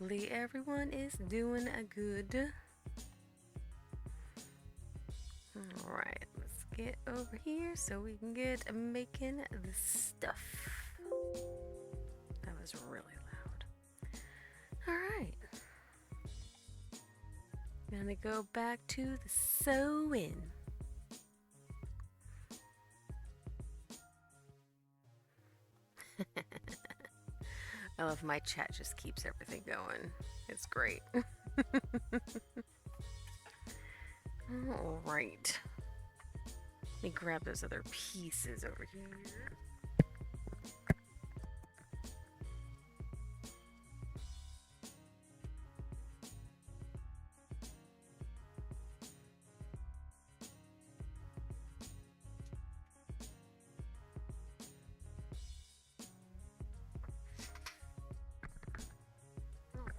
Hopefully everyone is doing a good. Alright, let's get over here so we can get making the stuff. That was really loud. Alright. Gonna go back to the sewing. I love my chat just keeps everything going. It's great. Alright. Let me grab those other pieces over here.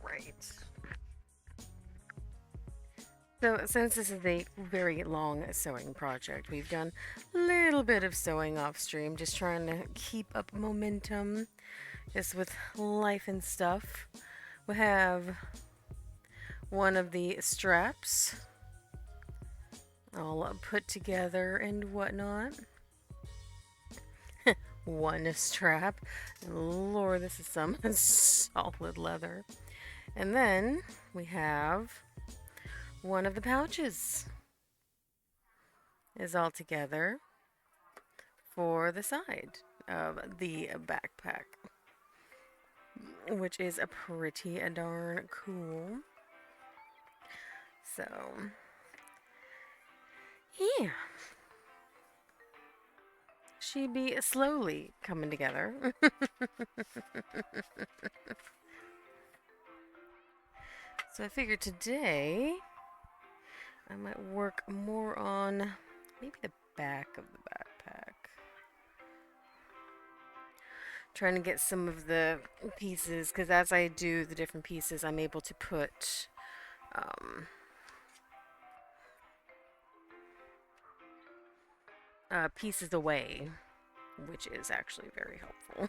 Alright. So, since this is a very long sewing project, we've done a little bit of sewing off stream, just trying to keep up momentum, just with life and stuff. We have one of the straps all put together and whatnot. One strap. Lord, this is some solid leather. And then we have one of the pouches is all together for the side of the backpack, which is a pretty darn cool. So, yeah. She be slowly coming together. So I figured today I might work more on maybe the back of the backpack. Trying to get some of the pieces, because as I do the different pieces, I'm able to put pieces away, which is actually very helpful.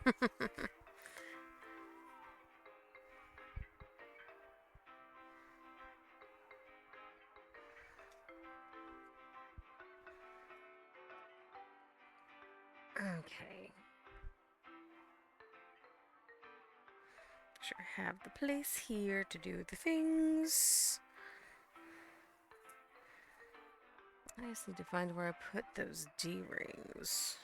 Okay. Sure, have the place here to do the things. I just need to find where I put those D-rings.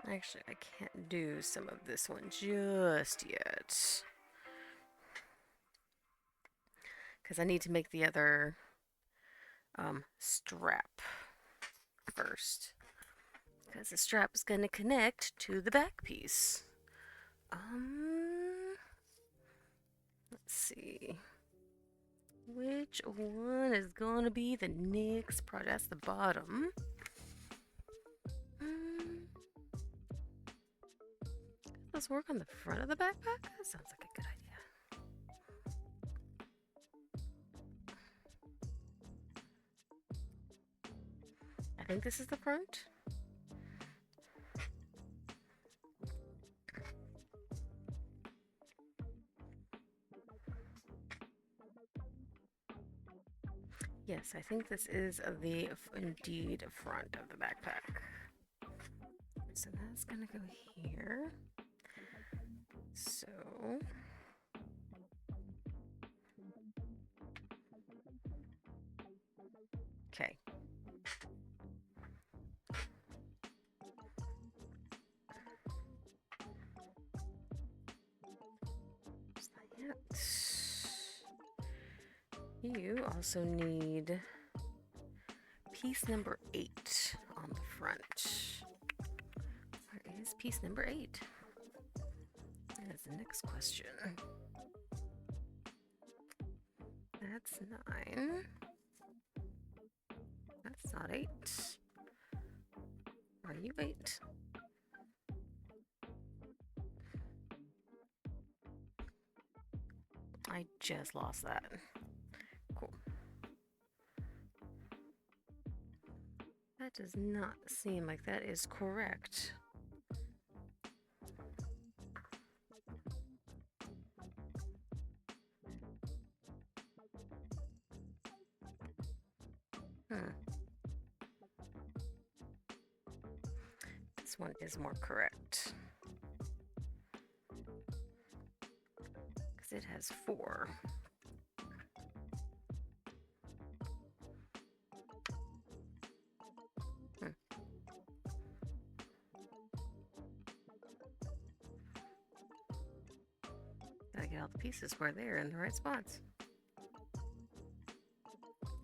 Actually, I can't do some of this one just yet, because I need to make the other strap first, because the strap is going to connect to the back piece. Let's see. Which one is going to be the next project? That's the bottom. Let's work on the front of the backpack? That sounds like a good idea. I think this is the front. Yes, I think this is the indeed front of the backpack. So that's gonna go here. So okay. You also need piece number 8 on the front. Where is piece number 8? That's the next question. That's 9. That's not 8. Are you 8? I just lost that. Cool. That does not seem like that is correct. This one is more correct. Because it has 4. Gotta get all the pieces where they're in the right spots.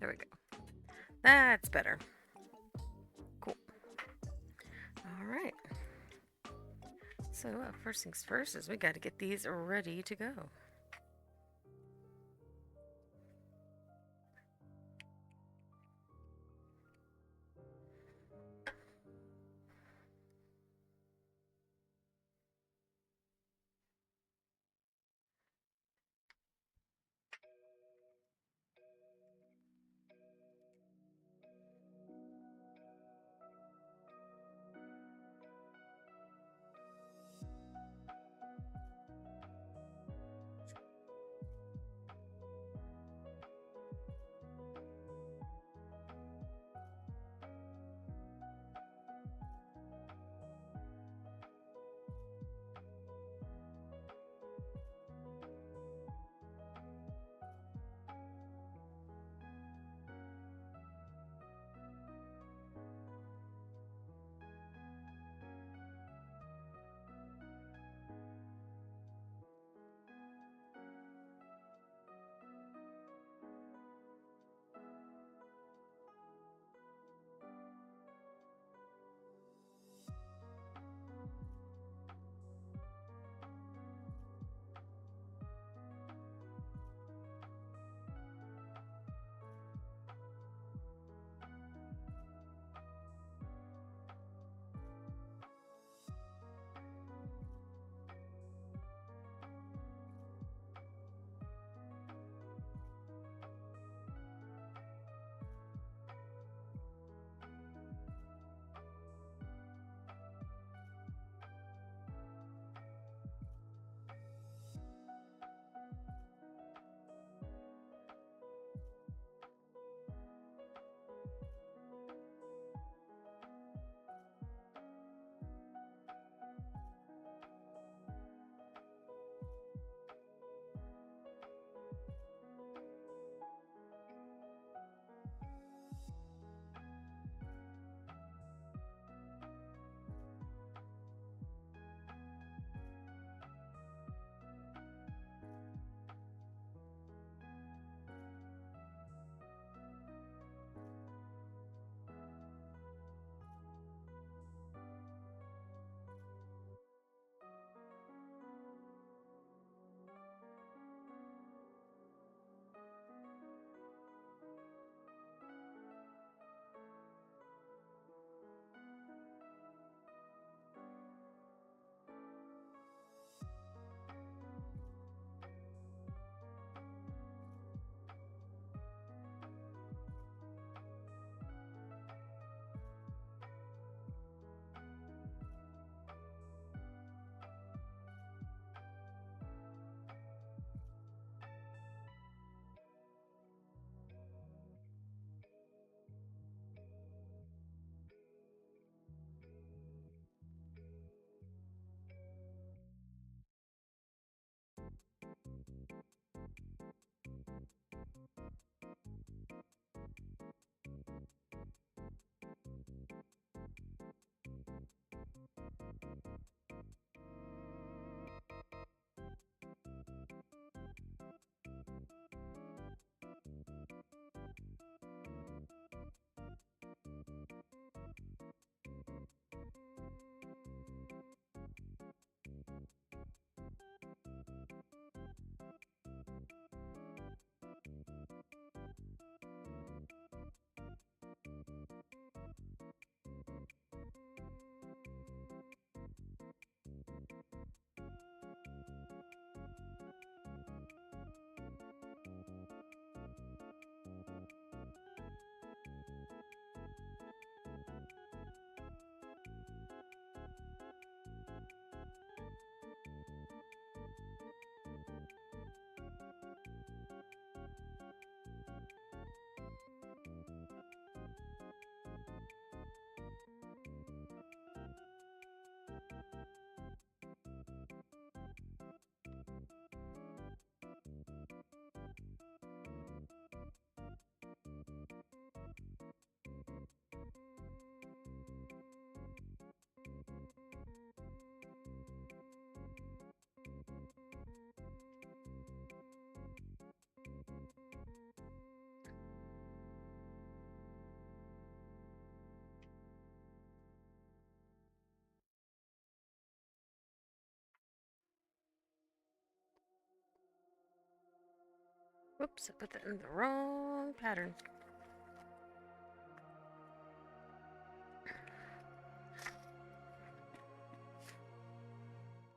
There we go. That's better. Cool. All right. So first things first is we got to get these ready to go. Whoops, I put that in the wrong pattern.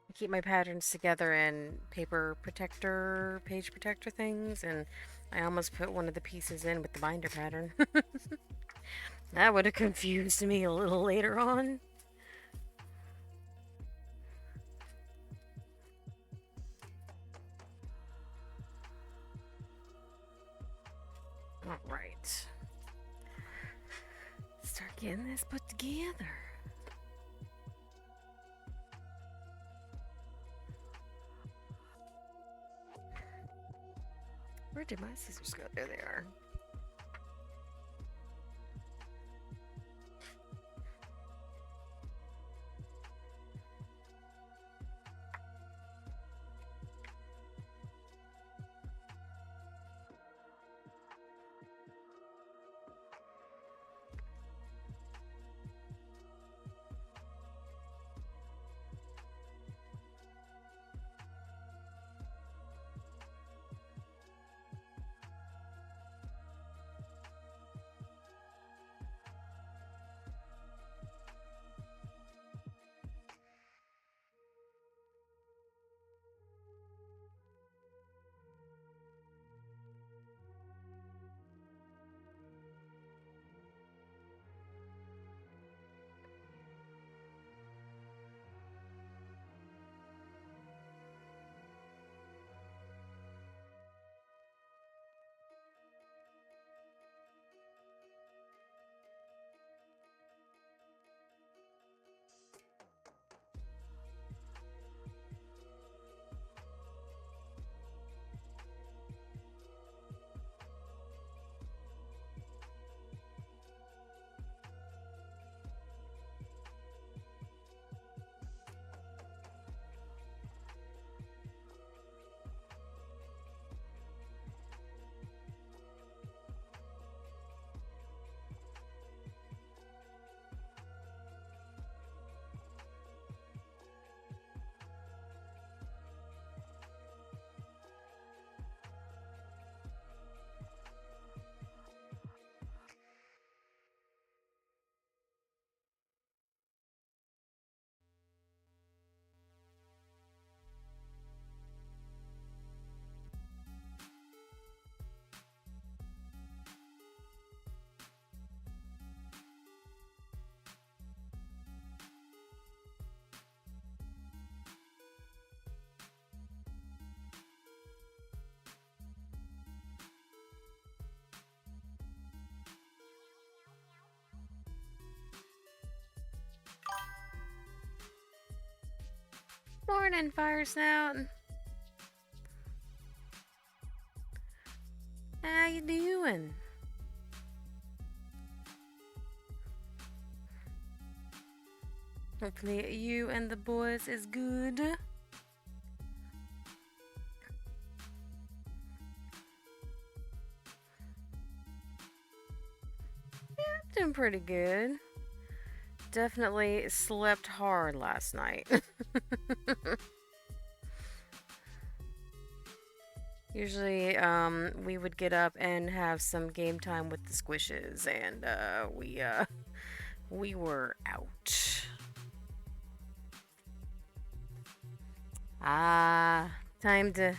I keep my patterns together in paper protector, page protector things, and I almost put one of the pieces in with the binder pattern. That would have confused me a little later on. Alright. Start getting this put together. Where did my scissors go? There they are. Morning, Fire Snout. How you doing? Hopefully you and the boys is good. Yeah, doing pretty good. Definitely slept hard last night. Usually, we would get up and have some game time with the squishes, and we were out. Time to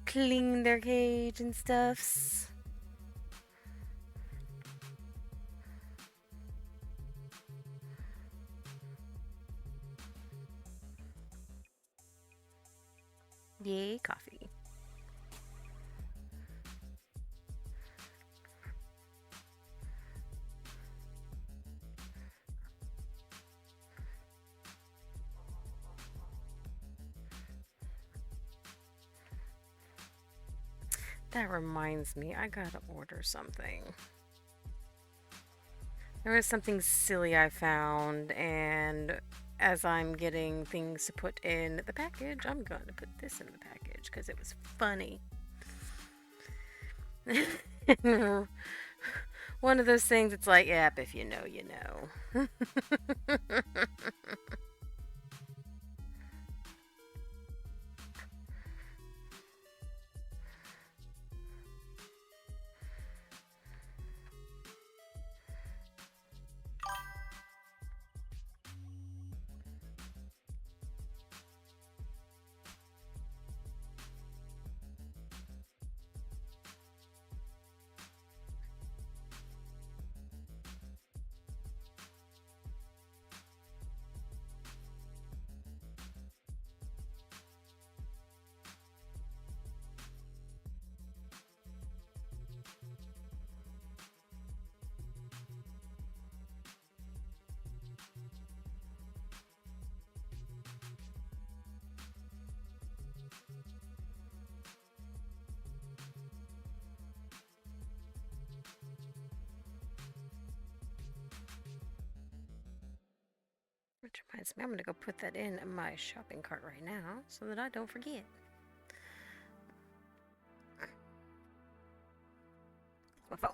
clean their cage and stuffs. Yay, coffee. That reminds me, I gotta order something. There was something silly I found, and as I'm getting things to put in the package, I'm going to put this in the package because it was funny. One of those things, it's like, yep, if you know, you know. Reminds me, I'm gonna go put that in my shopping cart right now so that I don't forget. My phone.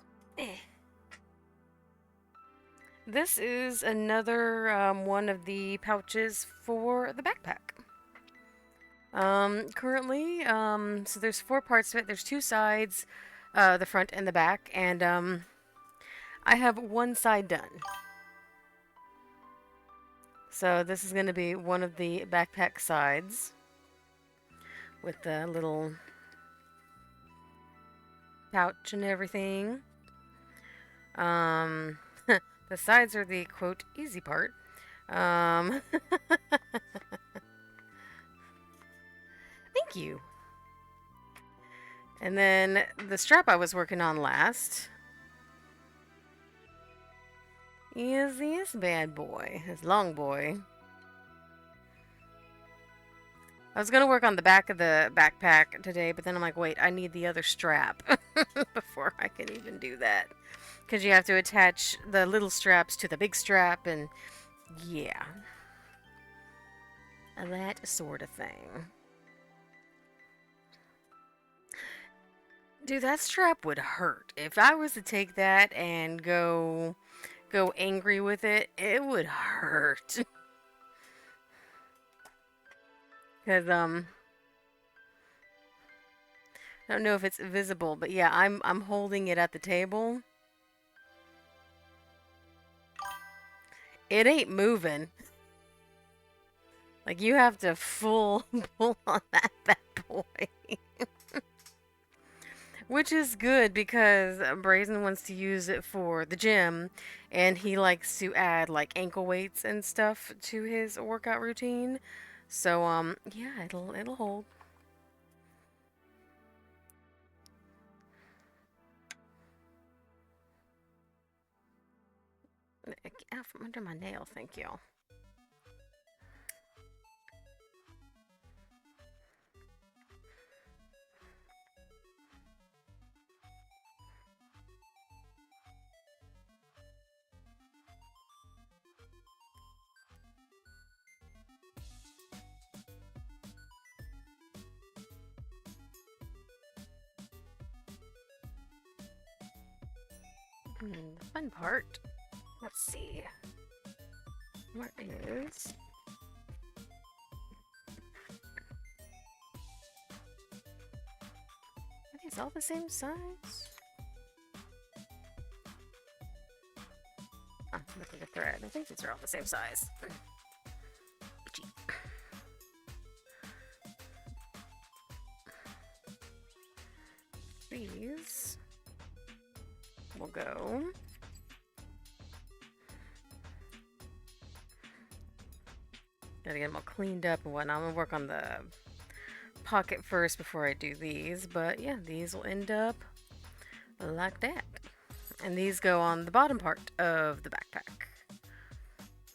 This is another one of the pouches for the backpack. Currently, so there's 4 parts to it. There's 2 sides, the front and the back, and I have one side done. So this is going to be one of the backpack sides with the little pouch and everything. The sides are the quote easy part. Thank you. And then the strap I was working on last is this bad boy, this long boy. I was gonna work on the back of the backpack today, but then I'm like, wait, I need the other strap before I can even do that. Because you have to attach the little straps to the big strap, and yeah. That sort of thing. Dude, that strap would hurt. If I was to take that and go angry with it, it would hurt. Cause I don't know if it's visible, but yeah, I'm holding it at the table. It ain't moving. Like, you have to full pull on that bad boy. Which is good because Brazen wants to use it for the gym, and he likes to add like ankle weights and stuff to his workout routine. So yeah, it'll hold. Out from under my nail, thank you. The fun part. Let's see. Where is? Are these all the same size? Oh, look at the thread. I think these are all the same size. Itchy. These will go. Gotta get them all cleaned up and whatnot. I'm gonna work on the pocket first before I do these. But yeah, these will end up like that. And these go on the bottom part of the backpack.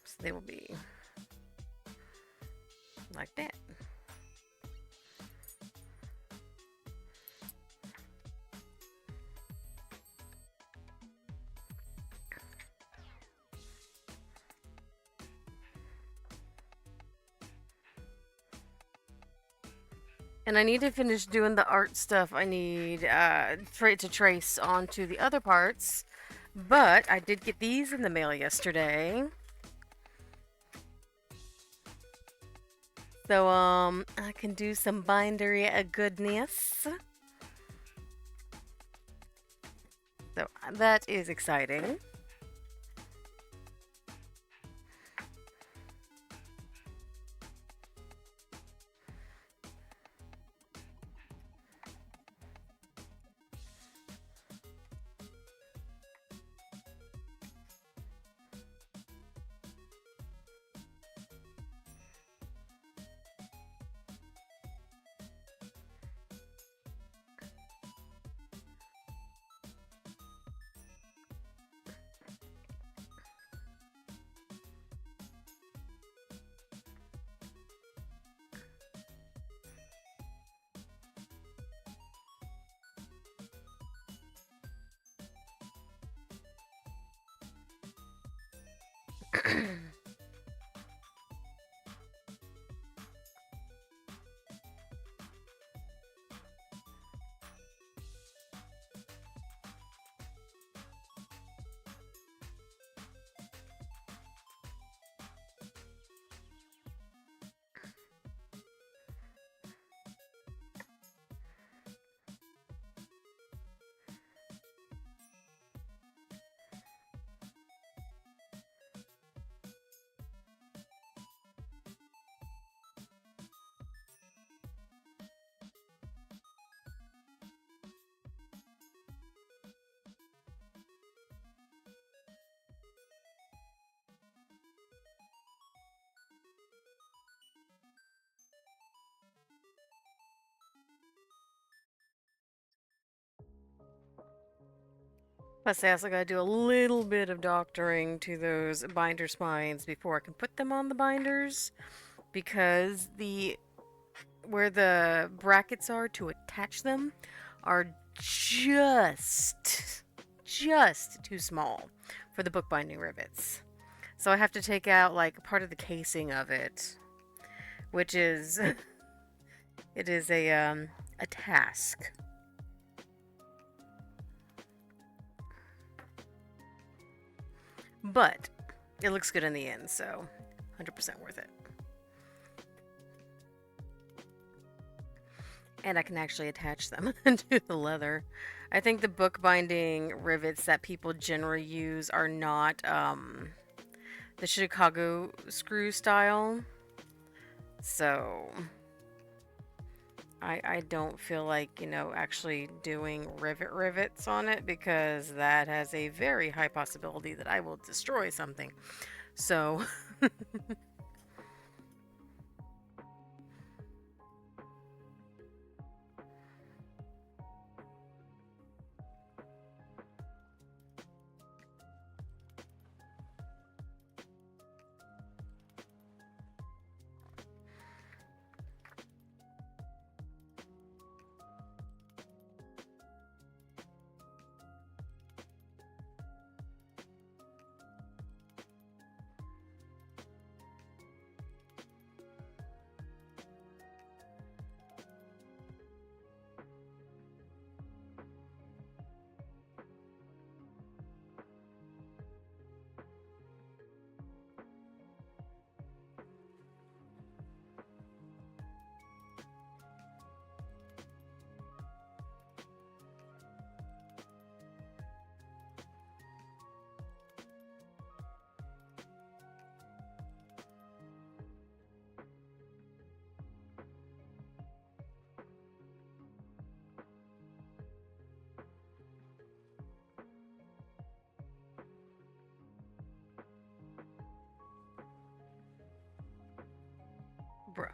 So they will be like that. And I need to finish doing the art stuff I need for it to trace onto the other parts. But I did get these in the mail yesterday. So, I can do some bindery goodness. So, that is exciting. Plus, I also got to do a little bit of doctoring to those binder spines before I can put them on the binders because the where the brackets are to attach them are just too small for the bookbinding rivets. So I have to take out like part of the casing of it, which is it is a task. But it looks good in the end, so 100% worth it. And I can actually attach them to the leather. I think the bookbinding rivets that people generally use are not the Chicago screw style. So I don't feel like, actually doing rivets on it because that has a very high possibility that I will destroy something. So, bruh.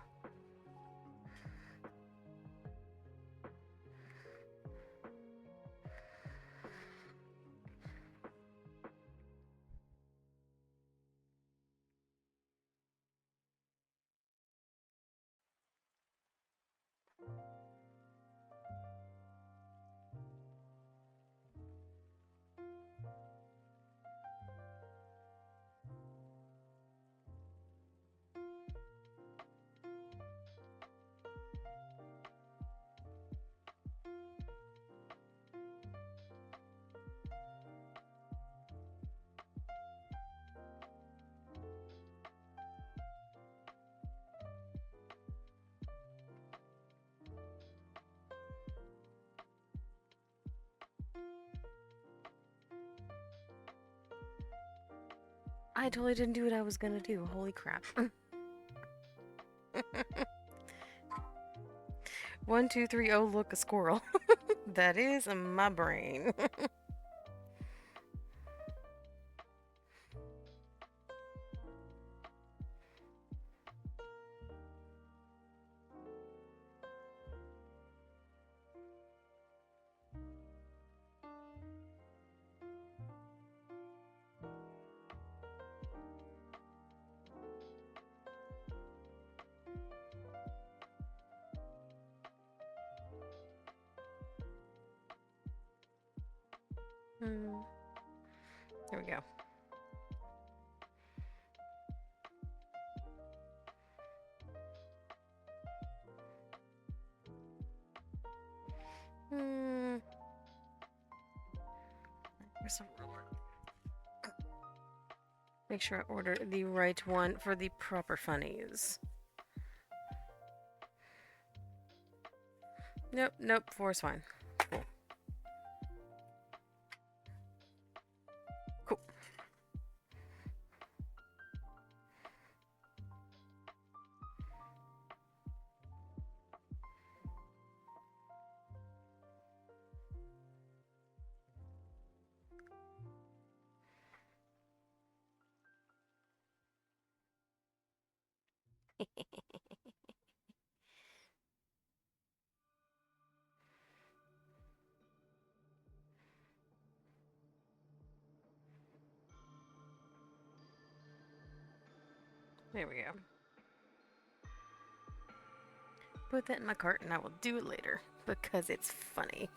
I totally didn't do what I was gonna do. Holy crap. 1, 2, 3. Oh, look, a squirrel. That is my brain. Hmm. Here we go. Hmm. Where's the ruler? Make sure I order the right one for the proper funnies. Nope, nope. 4 is fine. Cool. Cool. There we go. Put that in my cart and I will do it later because it's funny.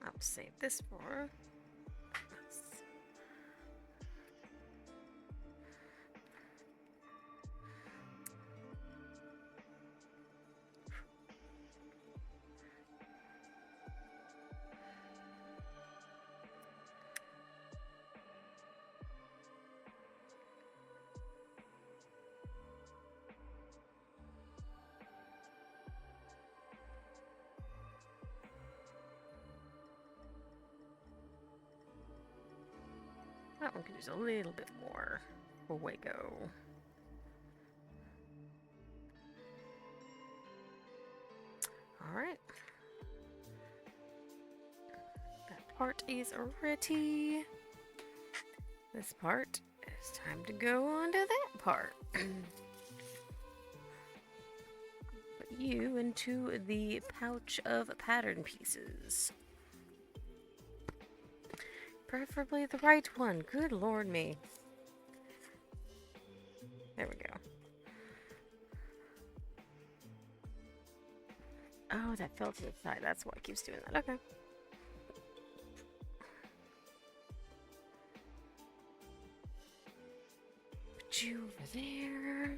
I'll save this for. That one could use a little bit more Fuego. Alright. That part is ready. This part is time to go on to that part. Put you into the pouch of pattern pieces. Preferably the right one. Good lord me. There we go. Oh, that fell to the side. That's why it keeps doing that. Okay. Put you over there.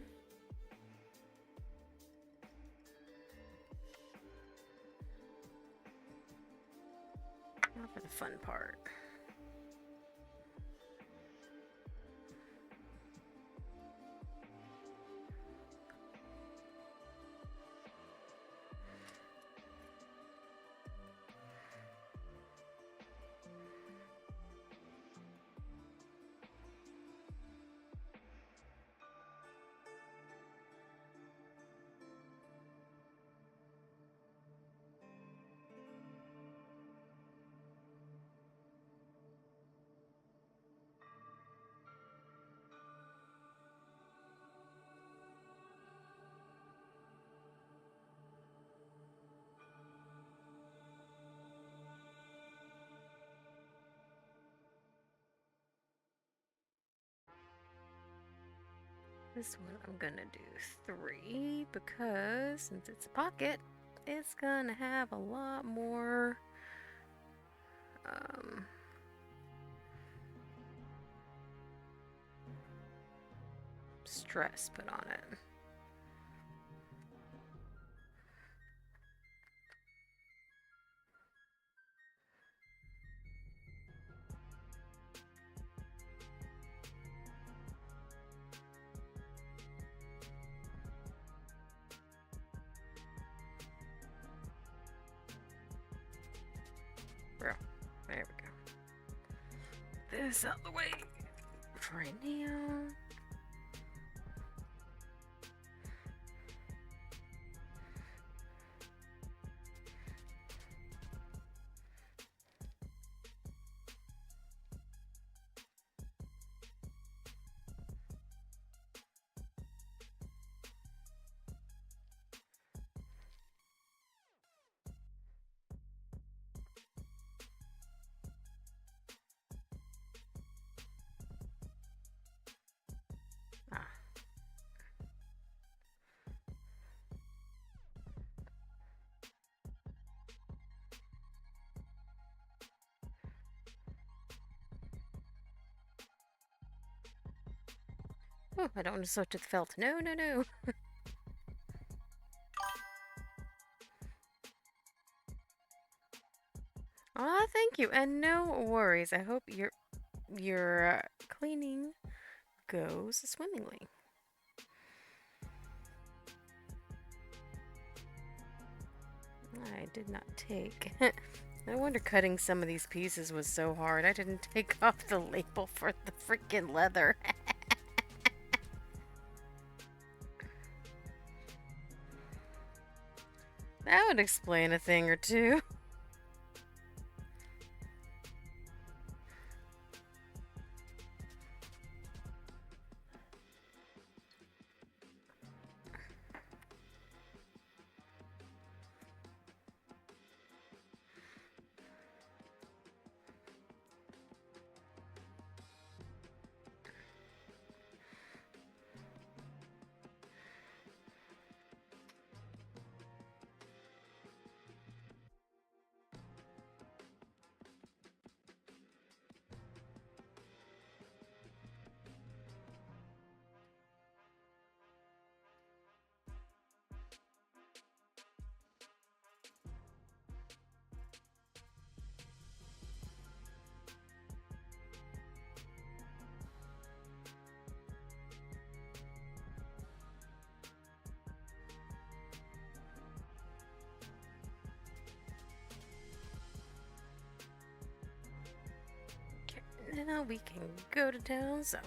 Now for the fun part. This one I'm gonna do 3 because since it's a pocket, it's gonna have a lot more stress put on it. Bro, there we go. This out the way for right now. Ah. Oh, I don't want to switch to the felt. No, no, no. Ah, thank you, and no worries. I hope your cleaning goes swimmingly. I did not take. No wonder cutting some of these pieces was so hard. I didn't take off the label for the freaking leather. That would explain a thing or two. now we can go to town sewing.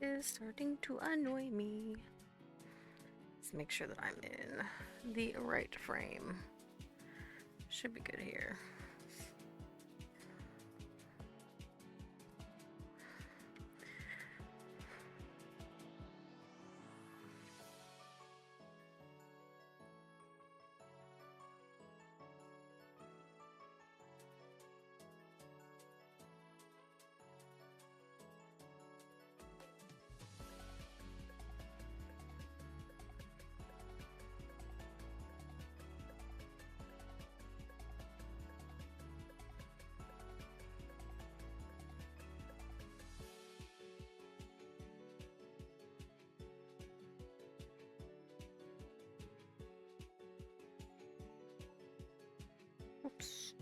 is starting to annoy me. Let's make sure that I'm in the right frame. Should be good here. Oops.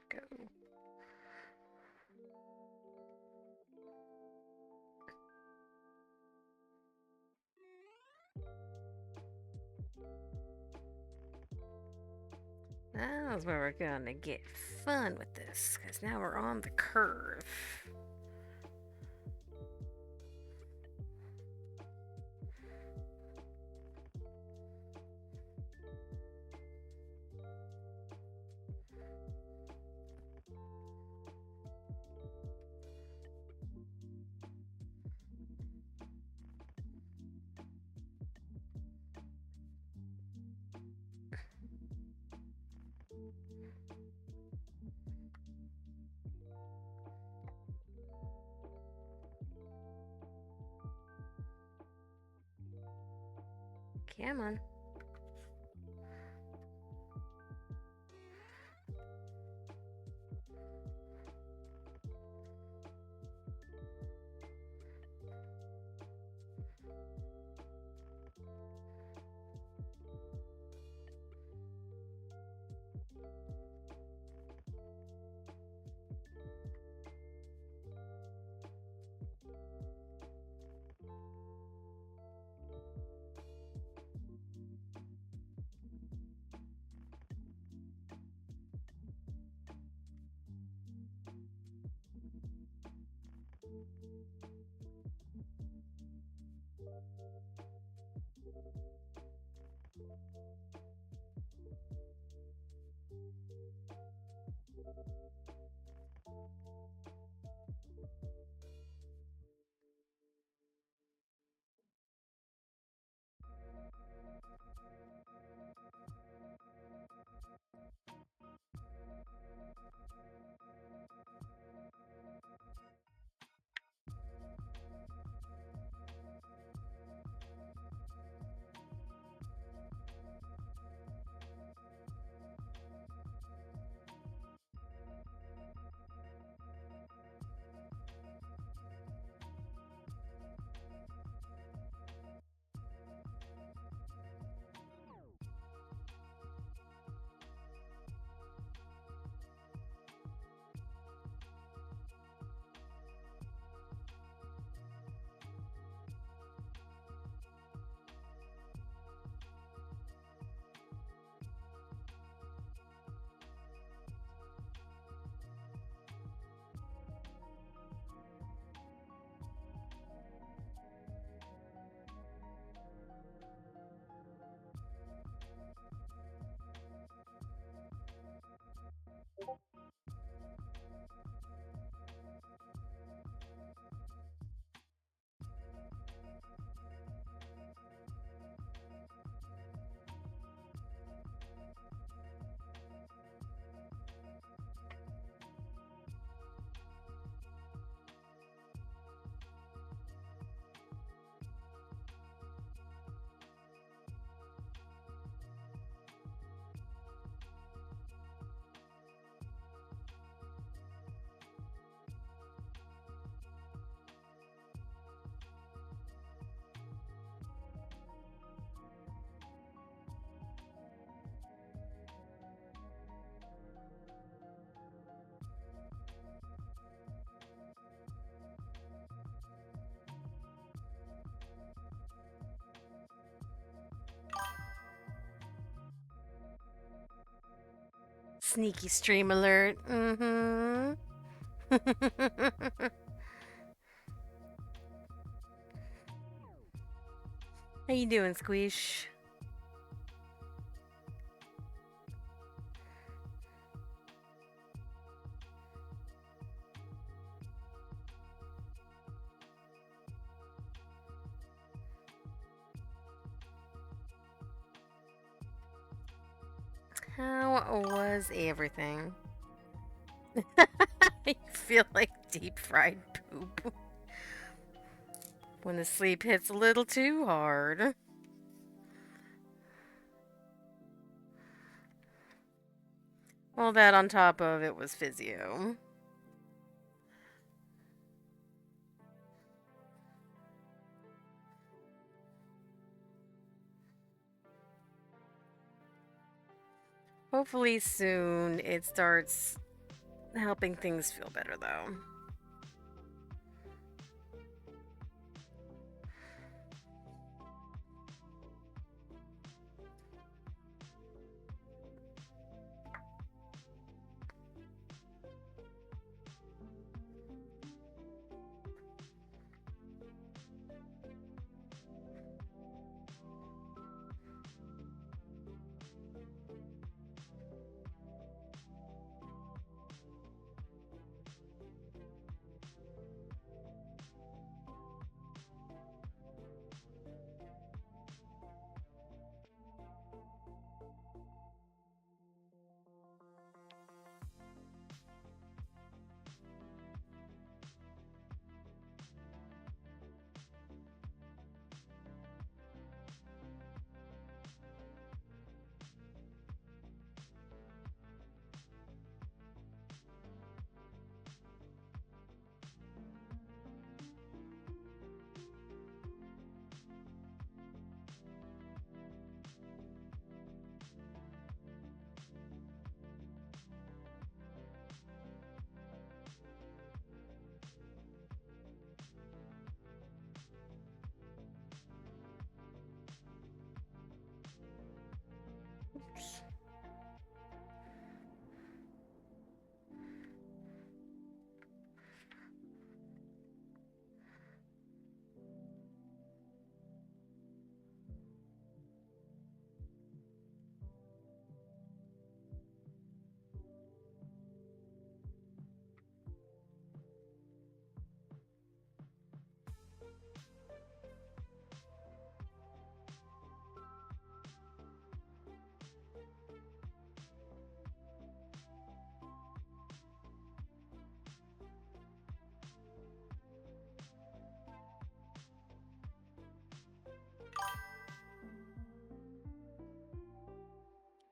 Go. That's where we're gonna get fun with this, because now we're on the curve. Come on. Sneaky stream alert. Mm-hmm. How you doing, Squish? How was everything? I feel like deep fried poop when the sleep hits a little too hard. All that on top of it was physio. Hopefully soon it starts helping things feel better though.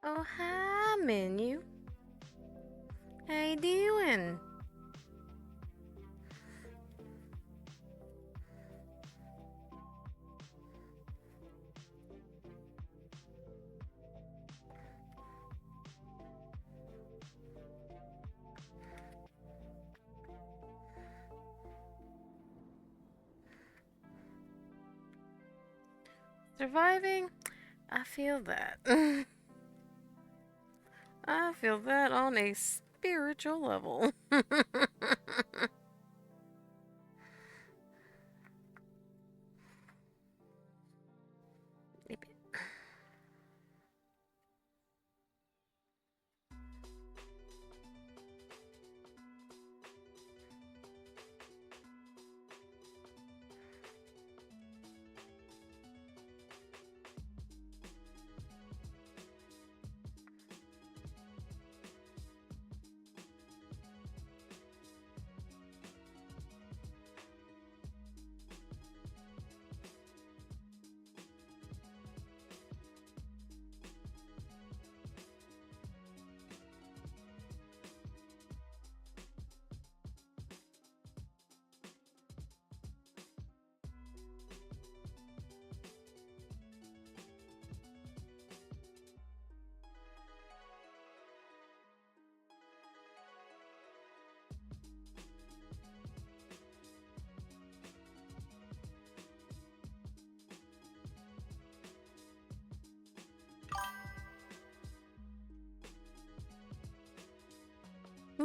Oh, hi, menu. How you doing? Surviving? I feel that. I feel that on a spiritual level.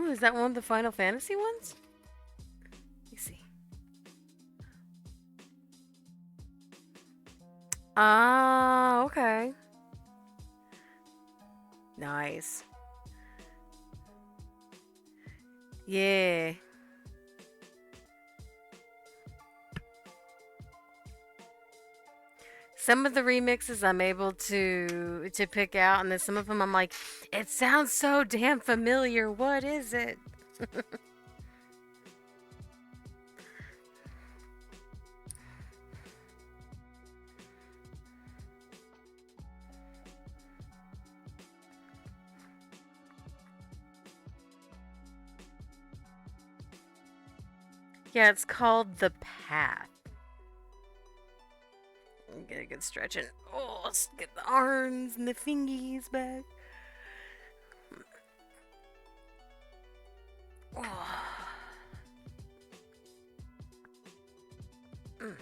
Ooh, is that one of the Final Fantasy ones? Let me see. Ah, okay. Nice. Yeah. Some of the remixes I'm able to pick out, and then some of them I'm like, it sounds so damn familiar. What is it? Yeah, it's called The Path. Get a good stretch in. Oh, let's get the arms and the fingies back. Oh. Mm.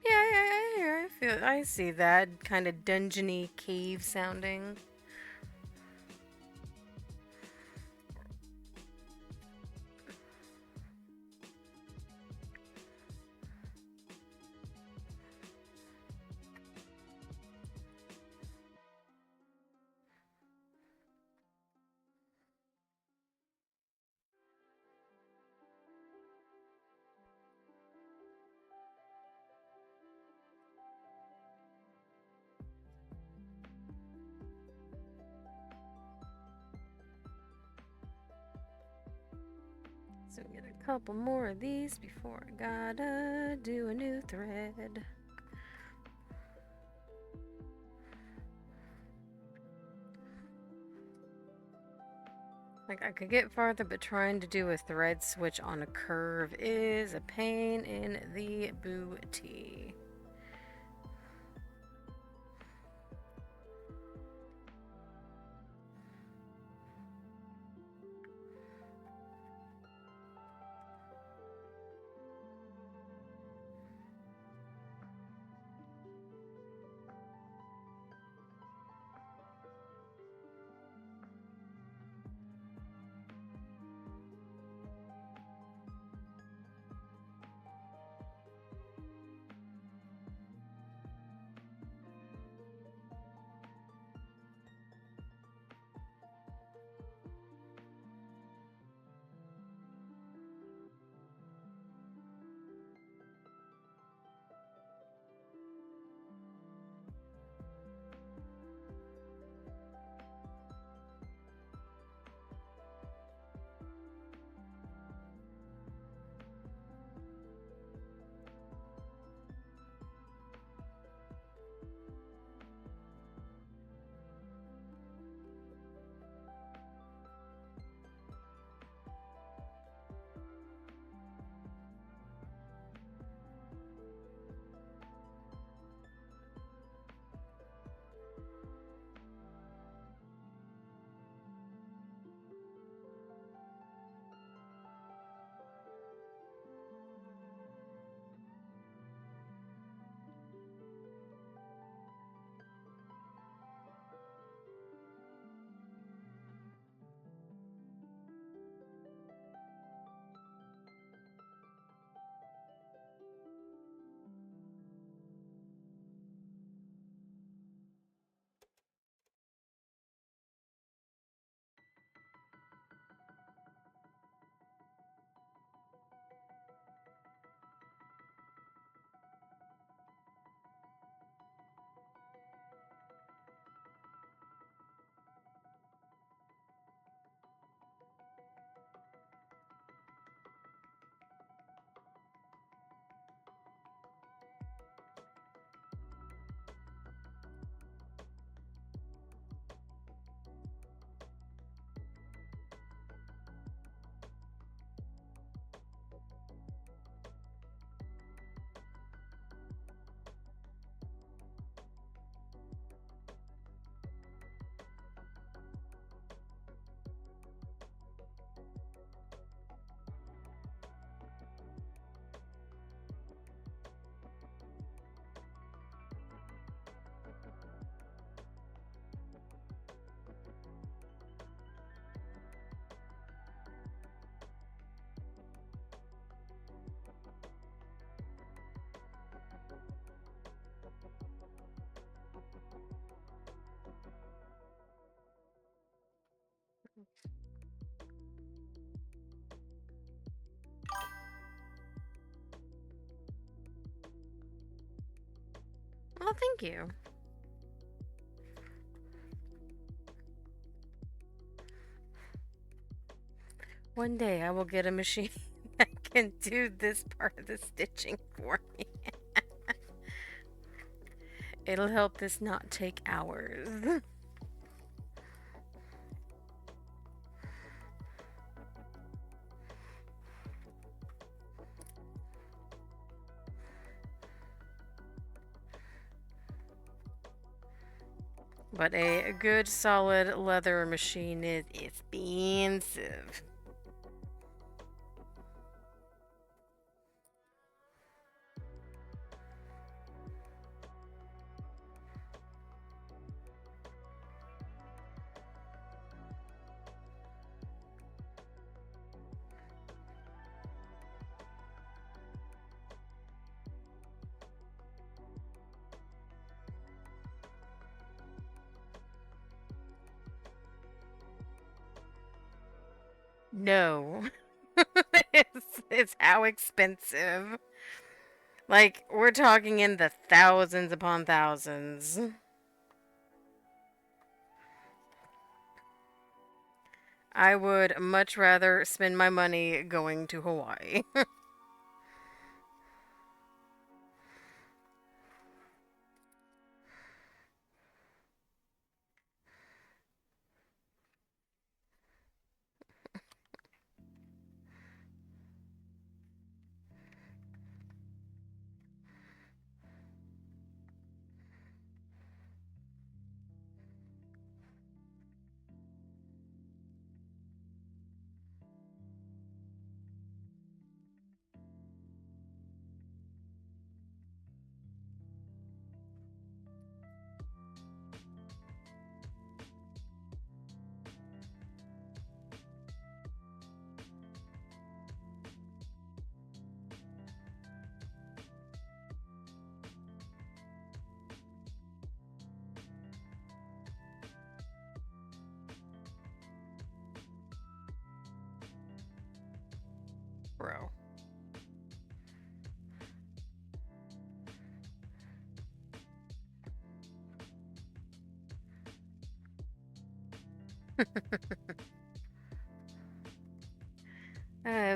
Yeah, I feel, I see that kind of dungeony cave sounding. So get a couple more of these before I gotta do a new thread. Like, I could get farther, but trying to do a thread switch on a curve is a pain in the booty. Well, thank you. One day I will get a machine that can do this part of the stitching for me. It'll help this not take hours. But a good solid leather machine is expensive. No. it's how expensive. Like, we're talking in the thousands upon thousands. I would much rather spend my money going to Hawaii. Bro.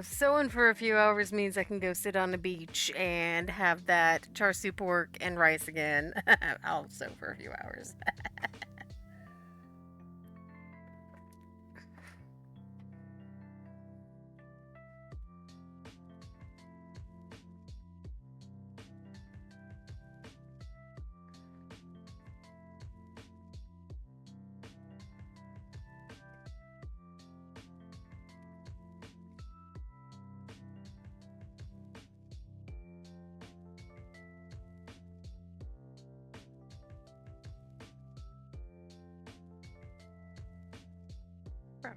Sewing for a few hours means I can go sit on the beach and have that char siu pork and rice again. I'll sew for a few hours. Bro.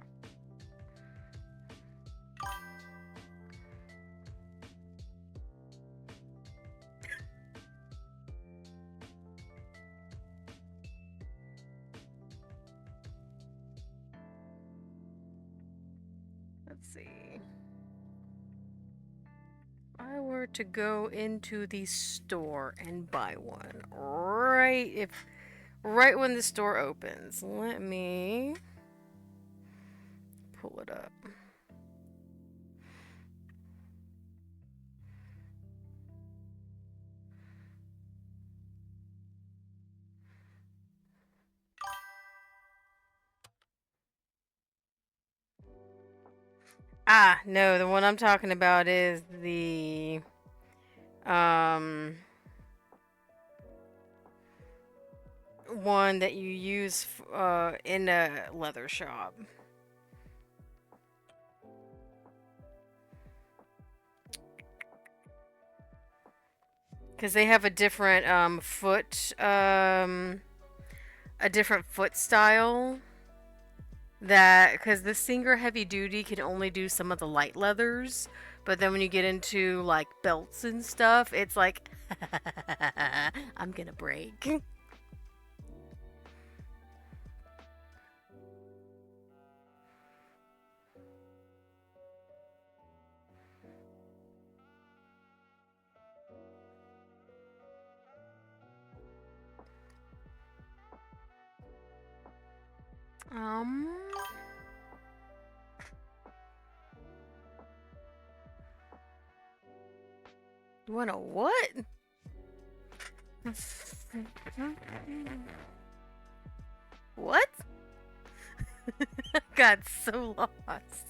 Let's see. If I were to go into the store and buy one right when the store opens. Let me pull it up. Ah, no, the one I'm talking about is the um one that you use in a leather shop. Because they have a different a different foot style. That because the Singer Heavy Duty can only do some of the light leathers, but then when you get into like belts and stuff, it's like I'm gonna break. You wanna what? What? Got so lost.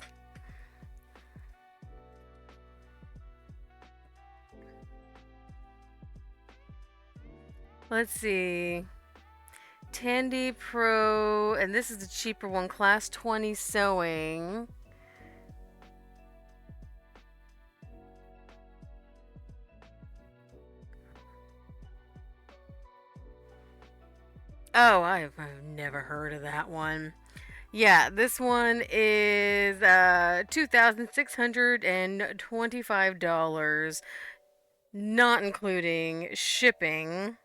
Let's see. Tandy Pro, and this is the cheaper one, class 20 sewing. Oh, I've never heard of that one. Yeah, this one is $2,625, not including shipping,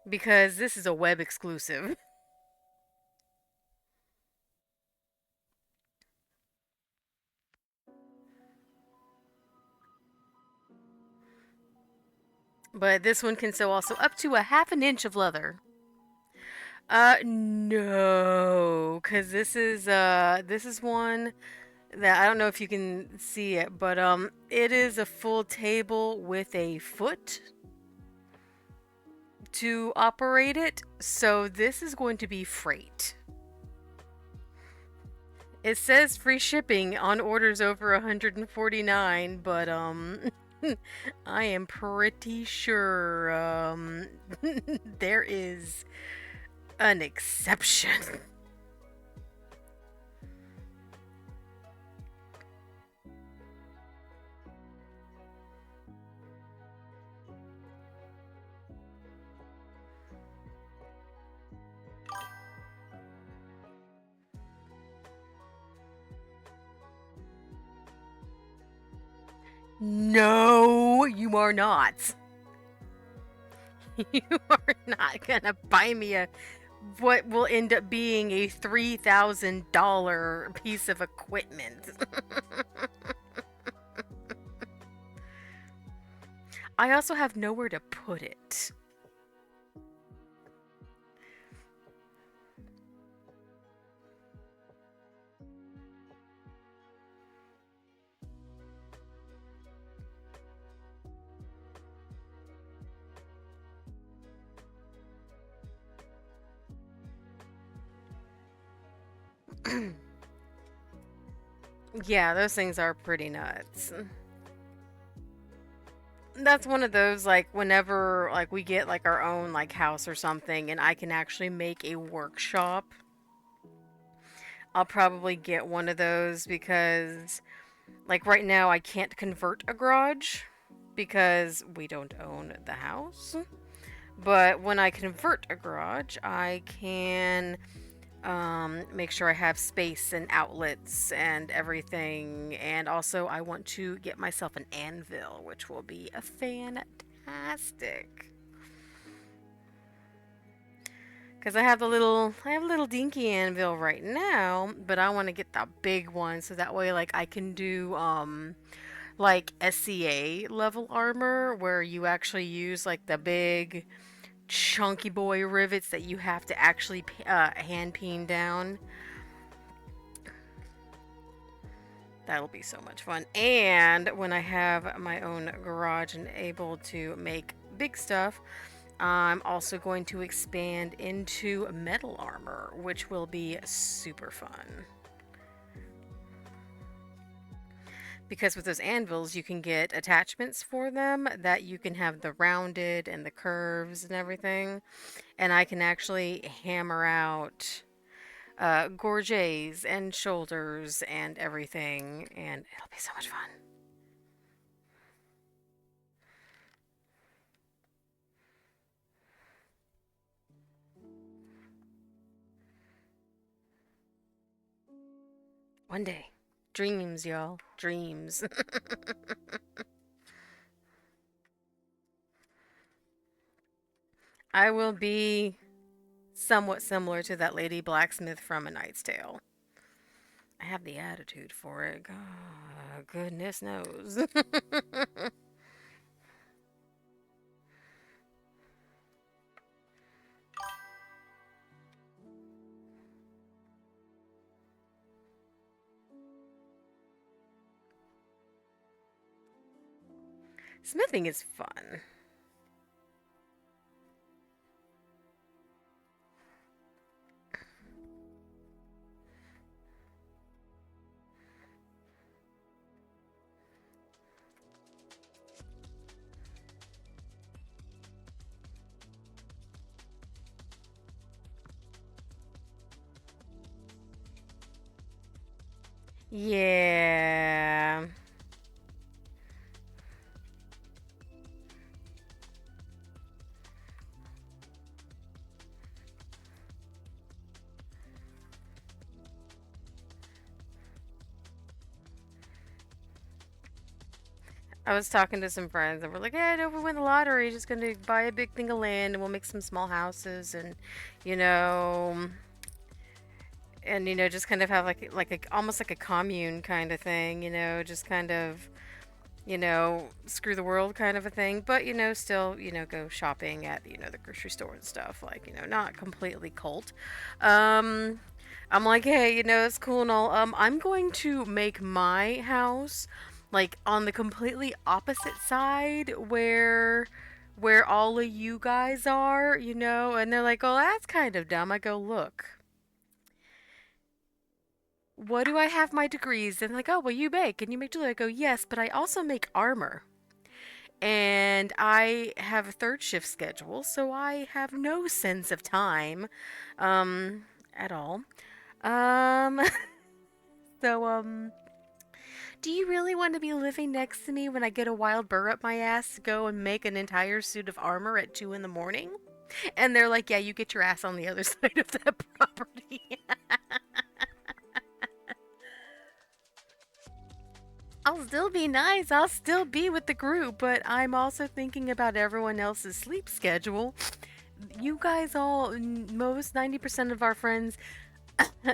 because this is a web exclusive. But this one can sew also up to a half an inch of leather. No, because this is one that I don't know if you can see it, but it is a full table with a foot to operate it. So this is going to be freight. It says free shipping on orders over 149, but I am pretty sure there is an exception. No, you are not. You are not gonna buy me what will end up being a $3,000 piece of equipment. I also have nowhere to put it. Yeah, those things are pretty nuts. That's one of those, like, whenever like we get like our own like house or something and I can actually make a workshop, I'll probably get one of those because like right now I can't convert a garage because we don't own the house. But when I convert a garage, I can make sure I have space and outlets and everything. And also, I want to get myself an anvil, which will be a fantastic. Because I have a little dinky anvil right now, but I want to get the big one so that way, like, I can do like SCA level armor where you actually use like the big chunky boy rivets that you have to actually hand peen down. That'll be so much fun. And when I have my own garage and able to make big stuff, I'm also going to expand into metal armor, which will be super fun. Because with those anvils, you can get attachments for them that you can have the rounded and the curves and everything. And I can actually hammer out gorgets and shoulders and everything, and it'll be so much fun. One day. Dreams, y'all. Dreams. I will be somewhat similar to that lady blacksmith from A Knight's Tale. I have the attitude for it. God, goodness knows. Smithing is fun. Yeah. I was talking to some friends and we're like, "Hey, if we win the lottery, just gonna buy a big thing of land and we'll make some small houses and, you know, just kind of have like a almost like a commune kind of thing, just kind of, screw the world kind of a thing, but still, go shopping at, the grocery store and stuff, like, not completely cult. Um, I'm like, hey, it's cool and all. I'm going to make my house like on the completely opposite side where all of you guys are, and they're like, oh, that's kind of dumb. I go, look, what do I have my degrees? And like, oh, well, you bake and you make jewelry. I go, yes, but I also make armor. And I have a third shift schedule, so I have no sense of time, um, at all. Um, so, do you really want to be living next to me when I get a wild burr up my ass to go and make an entire suit of armor at 2 in the morning? And they're like, yeah, you get your ass on the other side of that property. I'll still be nice. I'll still be with the group, but I'm also thinking about everyone else's sleep schedule. You guys all, most 90% of our friends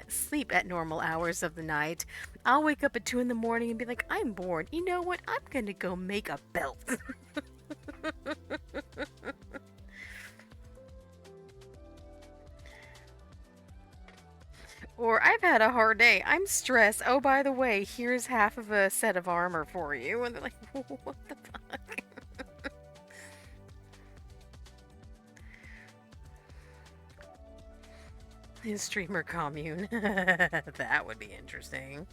sleep at normal hours of the night. I'll wake up at 2 in the morning and be like, I'm bored. You know what? I'm gonna go make a belt. Or I've had a hard day. I'm stressed. Oh, by the way, here's half of a set of armor for you. And they're like, what the fuck? His streamer commune. That would be interesting.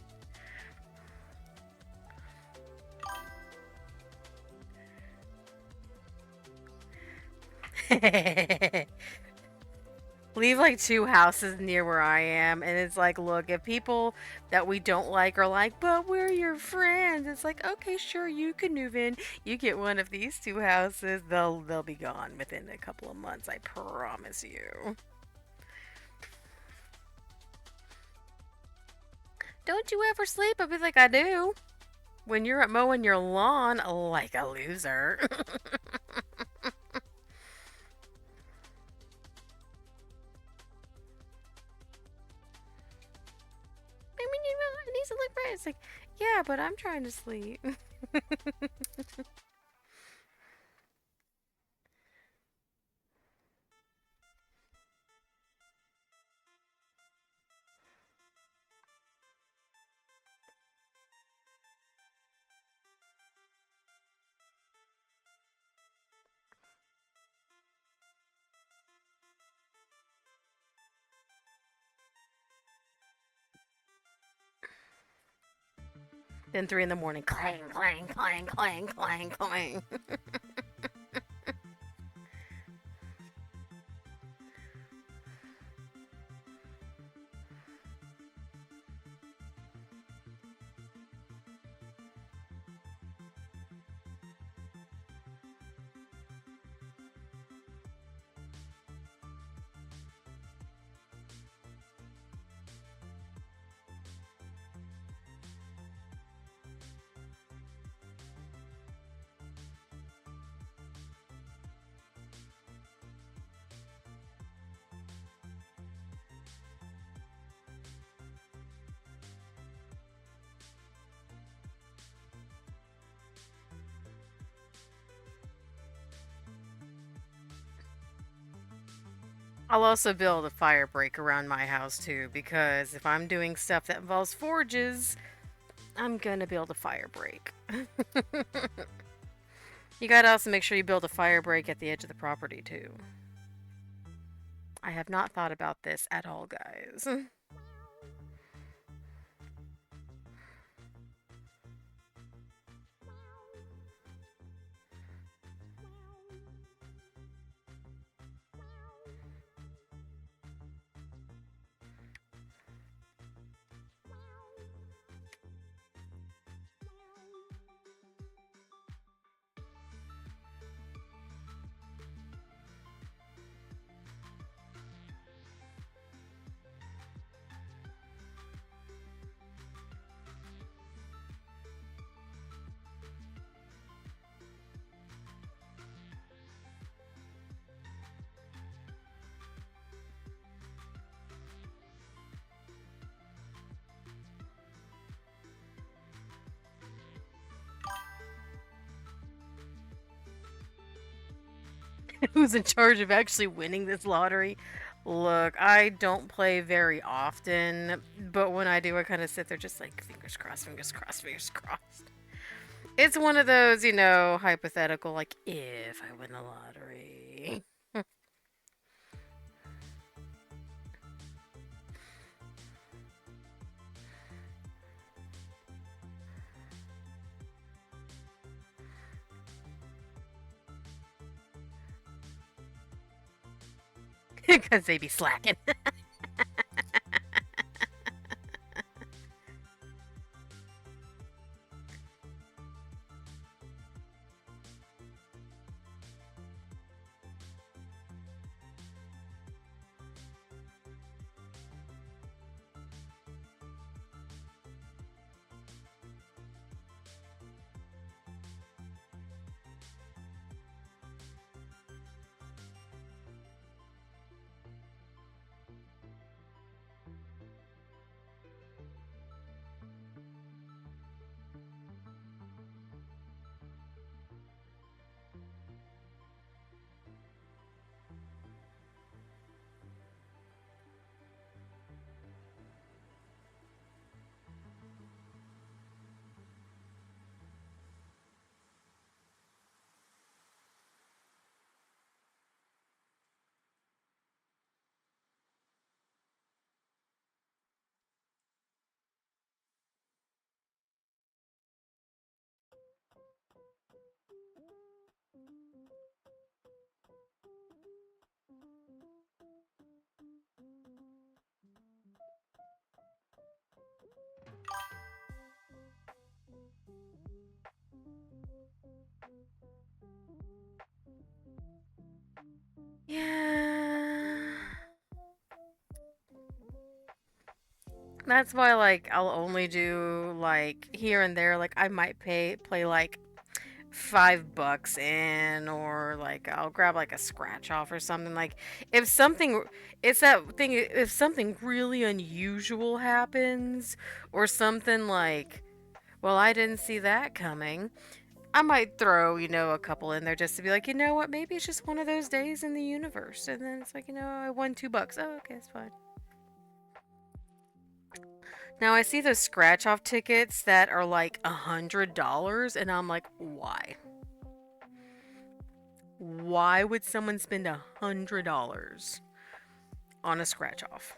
Leave like two houses near where I am, and it's like, look, if people that we don't like are like, but we're your friends, it's like, okay, sure, you can move in. You get one of these two houses, they'll be gone within a couple of months, I promise you. Don't you ever sleep? I'll be like, I do. When you're at mowing your lawn like a loser. I mean, it needs to look right. It's like, yeah, but I'm trying to sleep. Then 3 in the morning, clang, clang, clang, clang, clang, clang. I'll also build a fire break around my house too, because if I'm doing stuff that involves forges, I'm gonna build a fire break. You gotta also make sure you build a fire break at the edge of the property, too. I have not thought about this at all, guys. Who's in charge of actually winning this lottery? Look, I don't play very often, but when I do, I kind of sit there just like fingers crossed, fingers crossed, fingers crossed. It's one of those, hypothetical, like, if I win the lottery. Because they be slacking. Yeah. That's why, like, I'll only do, like, here and there. Like, I might play, like, $5 in, or, like, I'll grab, like, a scratch off or something. Like, if something, it's that thing, if something really unusual happens, or something like, well, I didn't see that coming, I might throw, a couple in there just to be like, you know what, maybe it's just one of those days in the universe. And then it's like, I won $2. Oh, okay, it's fine. Now I see those scratch off tickets that are like $100, and I'm like, why? Why would someone spend $100 on a scratch off?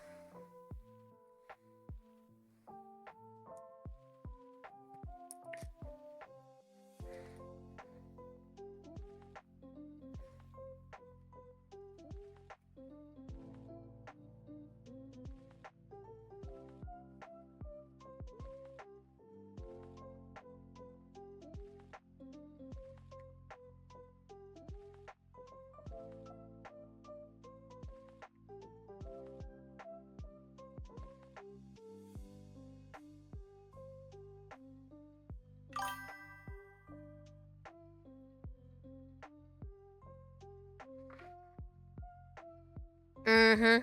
Mm-hmm.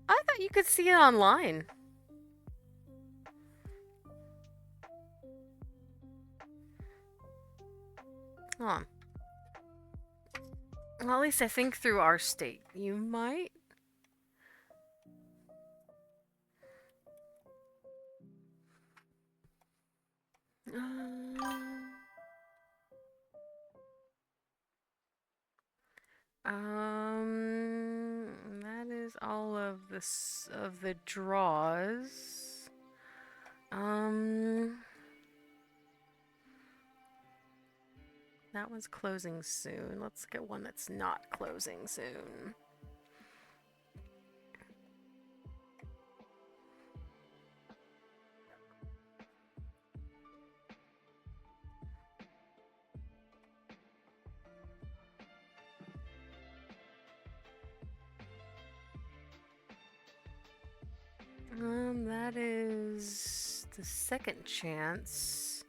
I thought you could see it online. Huh. Well, at least I think through our state. You might. Um, of the draws. That one's closing soon. Let's get one that's not closing soon. That is the second chance.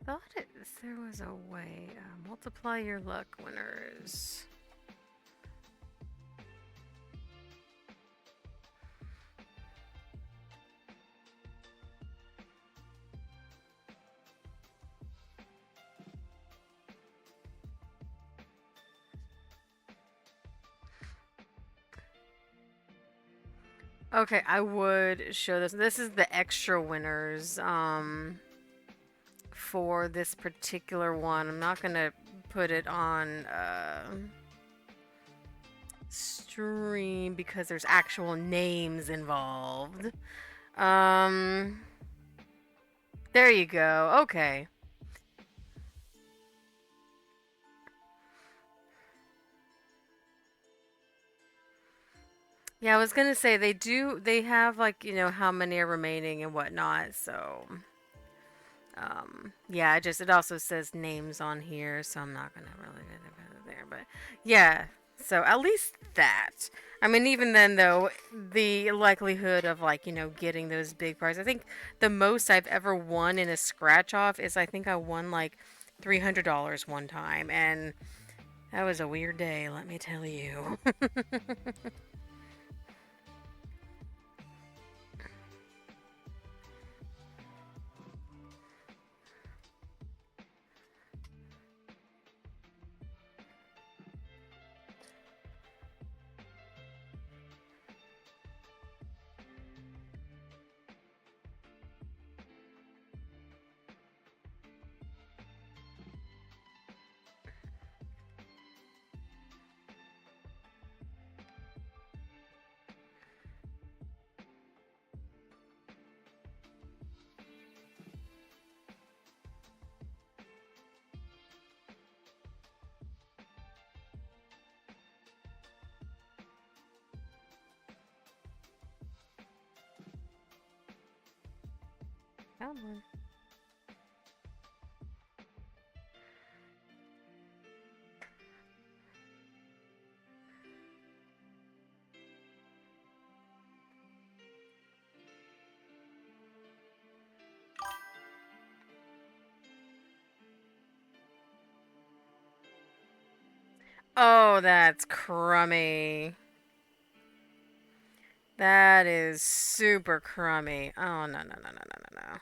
Thought there was a way. Multiply your luck winners. Okay, I would show this. This is the extra winners for this particular one. I'm not gonna put it on stream because there's actual names involved. There you go. Okay. Yeah, I was gonna say they have like, how many are remaining and whatnot, so yeah, it also says names on here, so I'm not gonna really get it there, but yeah, so at least that. I mean, even then though, the likelihood of like, getting those big prizes, I think the most I've ever won in a scratch off is I think I won like $300 one time, and that was a weird day, let me tell you. Found one. Oh, that's crummy. That is super crummy. Oh, no, no, no, no, no, no, no.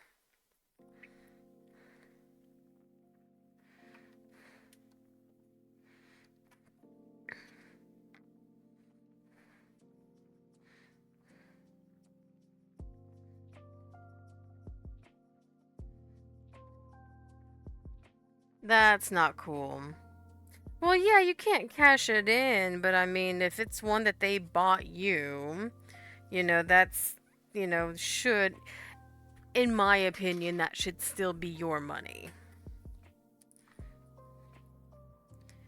That's not cool. Well, yeah, you can't cash it in, but I mean, if it's one that they bought you, that's, should, in my opinion, that should still be your money.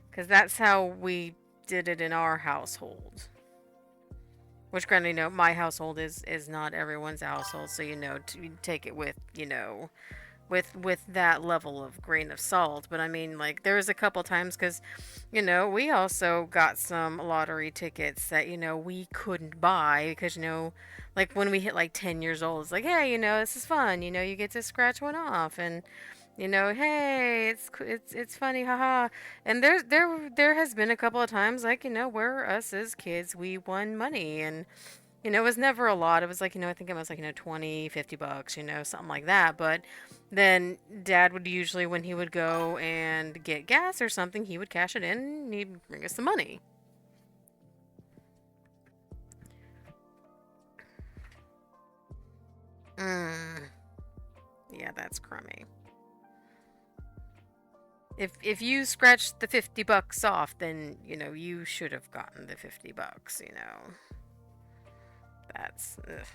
Because that's how we did it in our household. Which, granted, my household is not everyone's household, so to take it with with that level of grain of salt. But I mean, like, there was a couple times because we also got some lottery tickets that we couldn't buy because like when we hit like 10 years old, it's like, hey, this is fun, you get to scratch one off, and hey, it's funny, haha. And there has been a couple of times, like, where us as kids, we won money, and it was never a lot. It was like, I think it was like, 20, $50, something like that. But then dad would usually, when he would go and get gas or something, he would cash it in and he'd bring us the money. Yeah, that's crummy. If you scratched the $50 off, then you should have gotten the $50. That's ugh.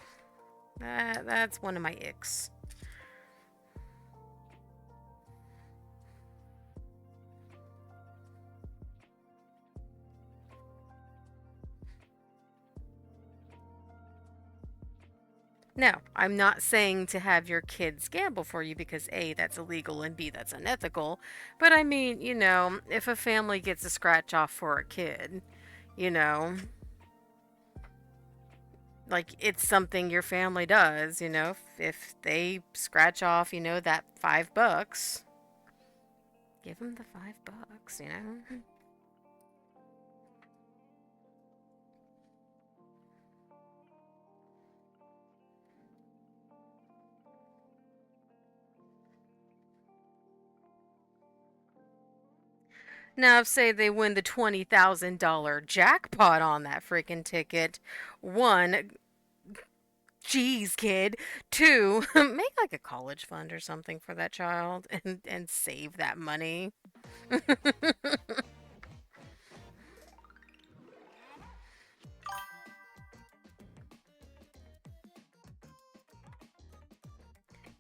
That's one of my icks. Now, I'm not saying to have your kids gamble for you because A, that's illegal, and B, that's unethical. But I mean, if a family gets a scratch off for a kid, you know, like it's something your family does, if they scratch off, that $5, give them the $5. Now, if say they win the $20,000 jackpot on that freaking ticket, one, geez, kid. Two, make like a college fund or something for that child and save that money.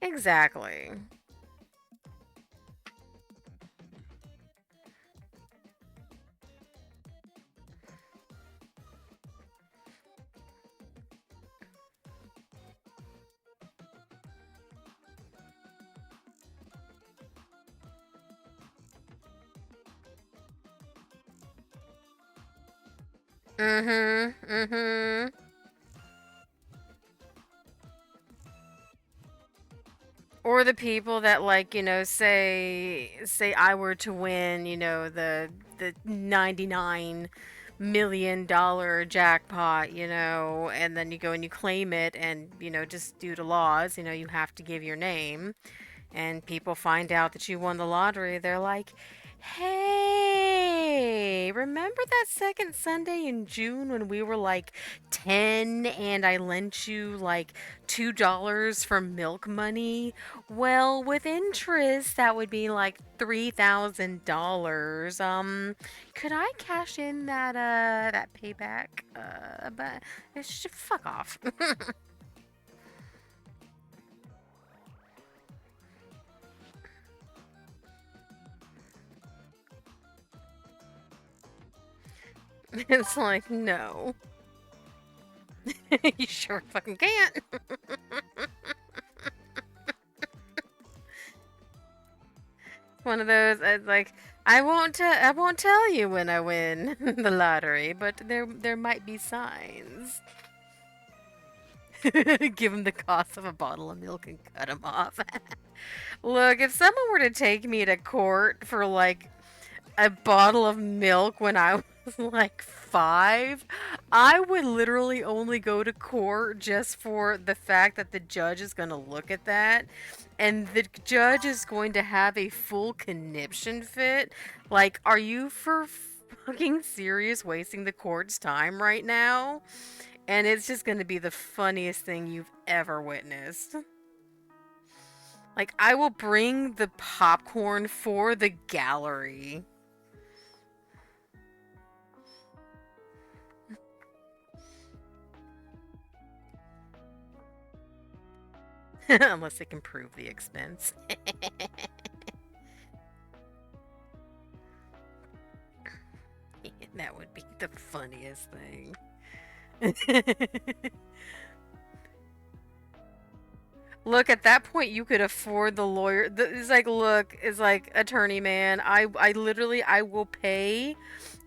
Exactly. Mm-hmm. Mm-hmm. Or the people that like, say I were to win, the $99 million jackpot, and then you go and you claim it and, just due to laws, you have to give your name and people find out that you won the lottery, they're like, hey, remember that second Sunday in June when we were like 10 and I lent you like $2 for milk money? Well, with interest, that would be like $3,000. Could I cash in that payback? But fuck off. It's like, no. You sure fucking can't. One of those like I won't tell you when I win the lottery, but there might be signs. Give him the cost of a bottle of milk and cut him off. Look, if someone were to take me to court for like a bottle of milk when I was like 5, I would literally only go to court just for the fact that the judge is going to look at that and the judge is going to have a full conniption fit. Like, are you for fucking serious wasting the court's time right now? And it's just going to be the funniest thing you've ever witnessed. Like, I will bring the popcorn for the gallery. Unless they can prove the expense. That would be the funniest thing. Look, at that point, you could afford the lawyer. It's like, look, it's like, attorney man, I literally, I will pay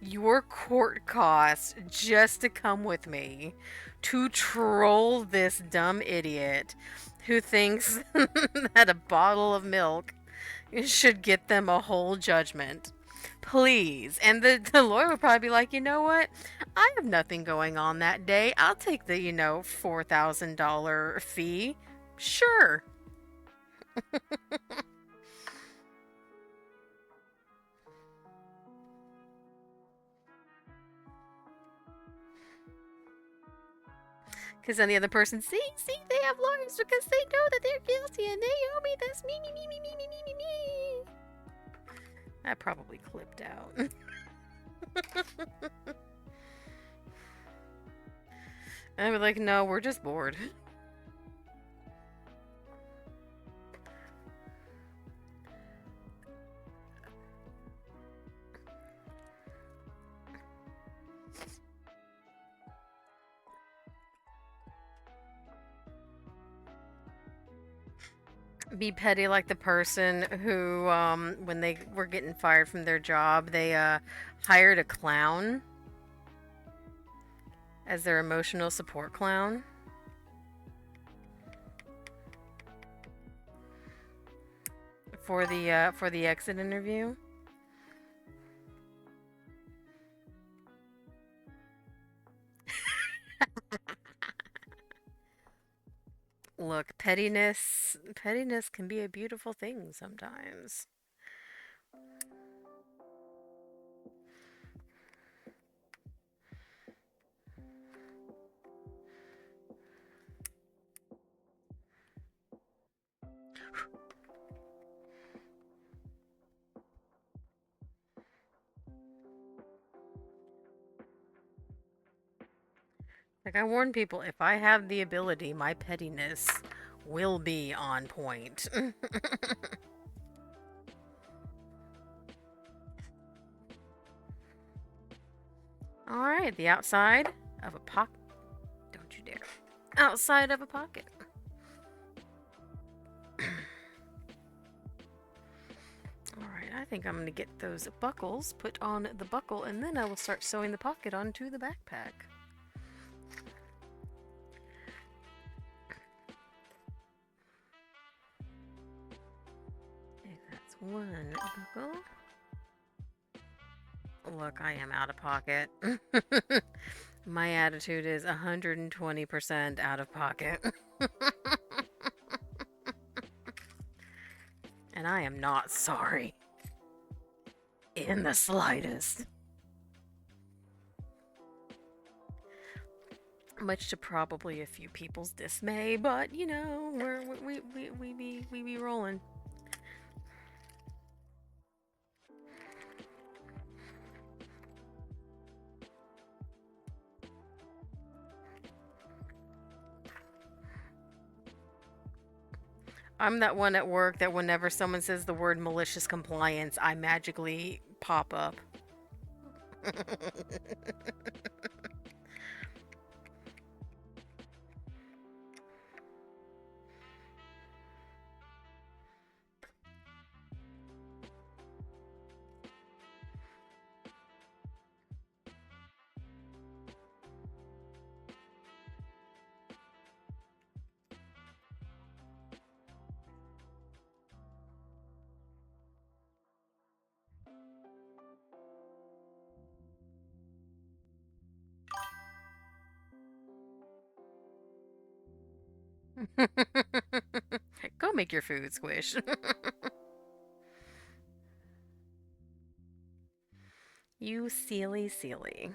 your court costs just to come with me to troll this dumb idiot who thinks that a bottle of milk should get them a whole judgment. Please. And the lawyer would probably be like, you know what? I have nothing going on that day. I'll take the, $4,000 fee. Sure. Because then the other person, see, they have lawyers because they know that they're guilty and they owe me this, me. I probably clipped out. And I was like, no, we're just bored. Be petty like the person who, when they were getting fired from their job, they hired a clown as their emotional support clown. For the exit interview. Look, pettiness can be a beautiful thing sometimes. Like I warn people, if I have the ability, my pettiness will be on point. Alright, the outside of a pocket. Don't you dare. Outside of a pocket. Alright, I think I'm going to get those buckles put on the buckle, and then I will start sewing the pocket onto the backpack. Okay, that's one buckle. Look, I am out of pocket. My attitude is 120% out of pocket. And I am not sorry. In the slightest. Much to probably a few people's dismay, but you know, we be rolling. I'm that one at work that whenever someone says the word malicious compliance, I magically pop up. Go make your food, Squish. You silly, silly.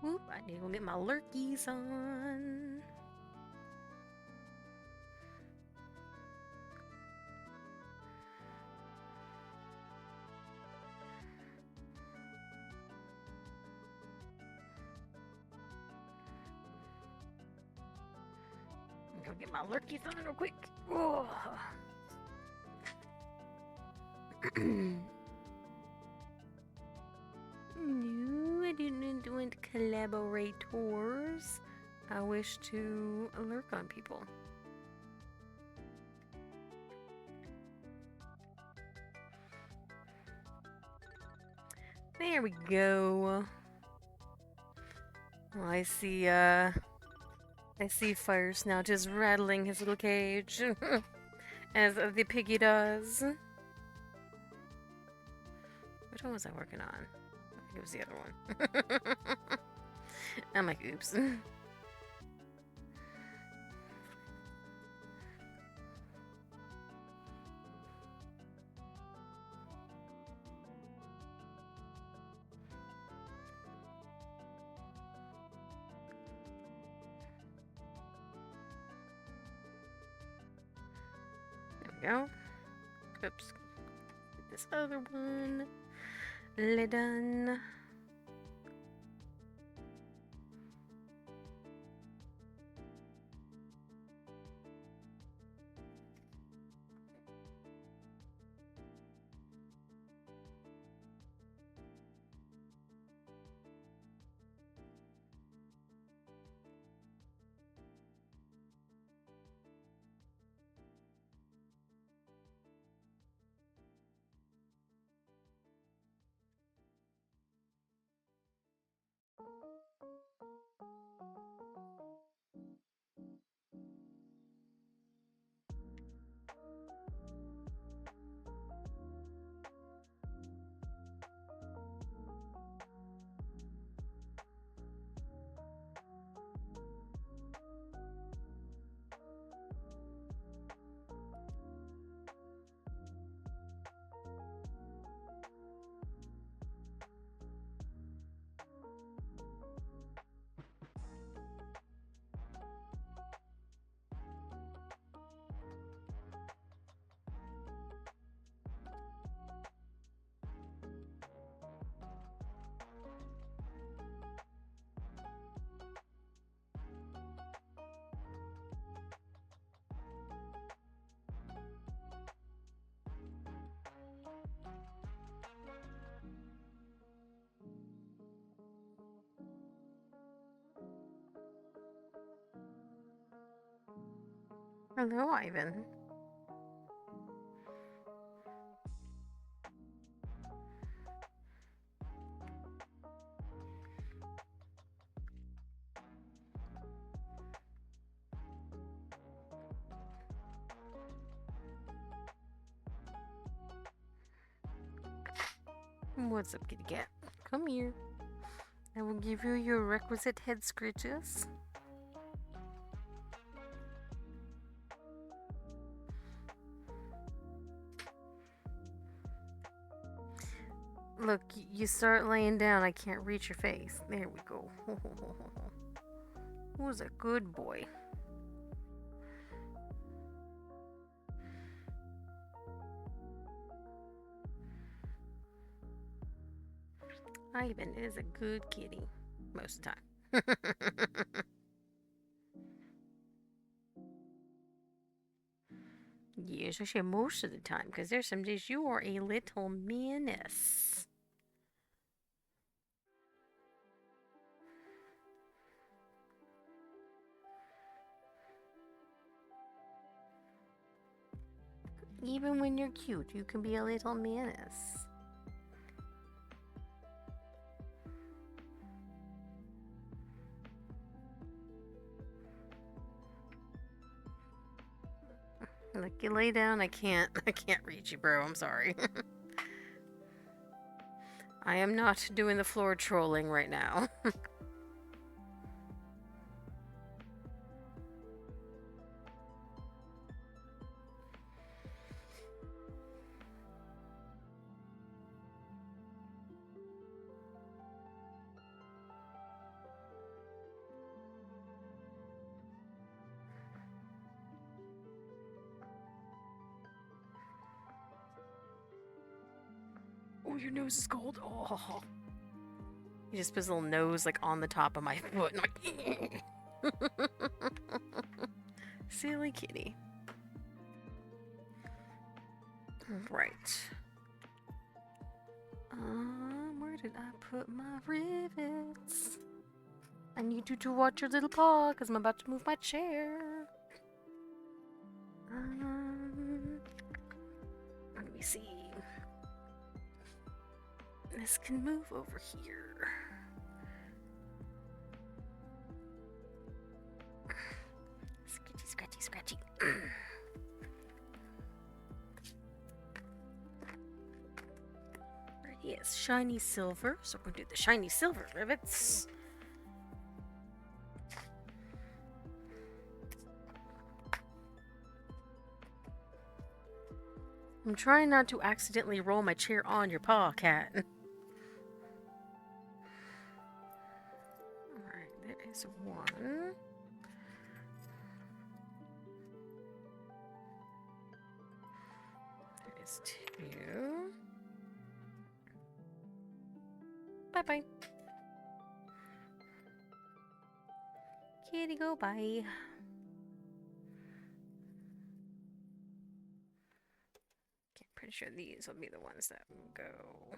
Oop, I need to go get my lurkies on. Go get my lurkies on real quick. Oh. No, I didn't want collaborators. I wish to lurk on people. There we go. Well, I see Fire Snout just rattling his little cage, as the piggy does. Which one was I working on? I think it was the other one. I'm like, oops. Go. Oops. This other one. Done. Hello, Ivan. What's up, kitty cat? Come here. I will give you your requisite head scratches. Look, you start laying down, I can't reach your face. There we go. Who's a good boy? Ivan is a good kitty. Most of the time. Yes, I say most of the time, because there's some days you are a little menace. Even when you're cute, you can be a little menace. Like, you lay down, I can't reach you, bro. I'm sorry. I am not doing the floor trolling right now. Oh, your nose is cold. Oh. He just puts his little nose like on the top of my foot. And I'm like, silly kitty. Right. Where did I put my rivets? I need you to watch your little paw because I'm about to move my chair. Let me see. This can move over here. Scratchy, scratchy, scratchy. Right, yes, shiny silver. So we're gonna do the shiny silver rivets. I'm trying not to accidentally roll my chair on your paw, cat. Alright, there is one. There is two. Bye-bye. Kitty, go bye. Pretty sure these will be the ones that will go.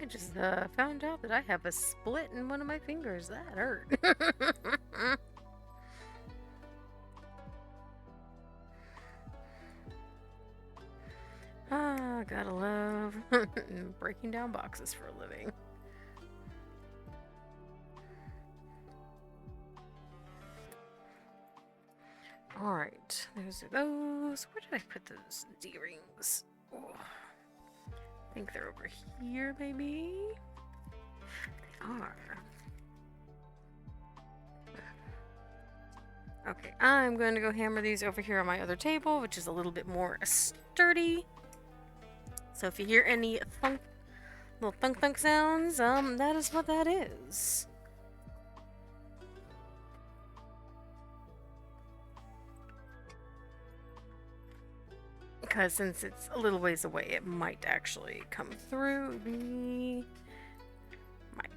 I just found out that I have a split in one of my fingers. That hurt. Ah, gotta love breaking down boxes for a living. Alright, those are those. Where did I put those D-rings? Oh. I think they're over here, maybe? They are. Okay, I'm going to go hammer these over here on my other table, which is a little bit more sturdy. So if you hear any thunk, little thunk sounds, that is what that is. Because since it's a little ways away, it might actually come through the mic.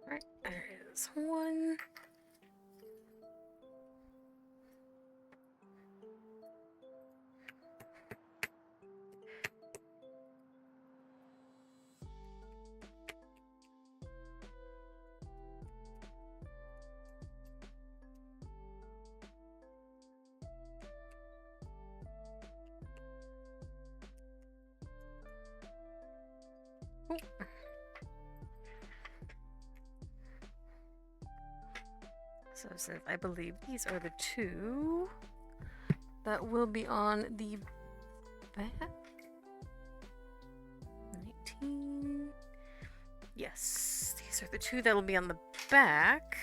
Right, there is one. Oh. So since I believe these are the two that will be on the back. 19. Yes, these are the two that will be on the back.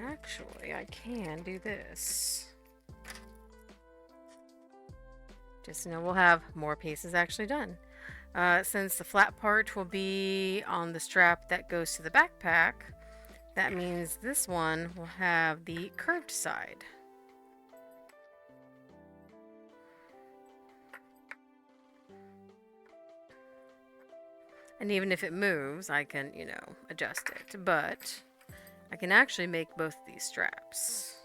Actually, I can do this. Just know we'll have more pieces actually done. Since the flat part will be on the strap that goes to the backpack, that means this one will have the curved side. And even if it moves, I can, you know, adjust it. But I can actually make both of these straps.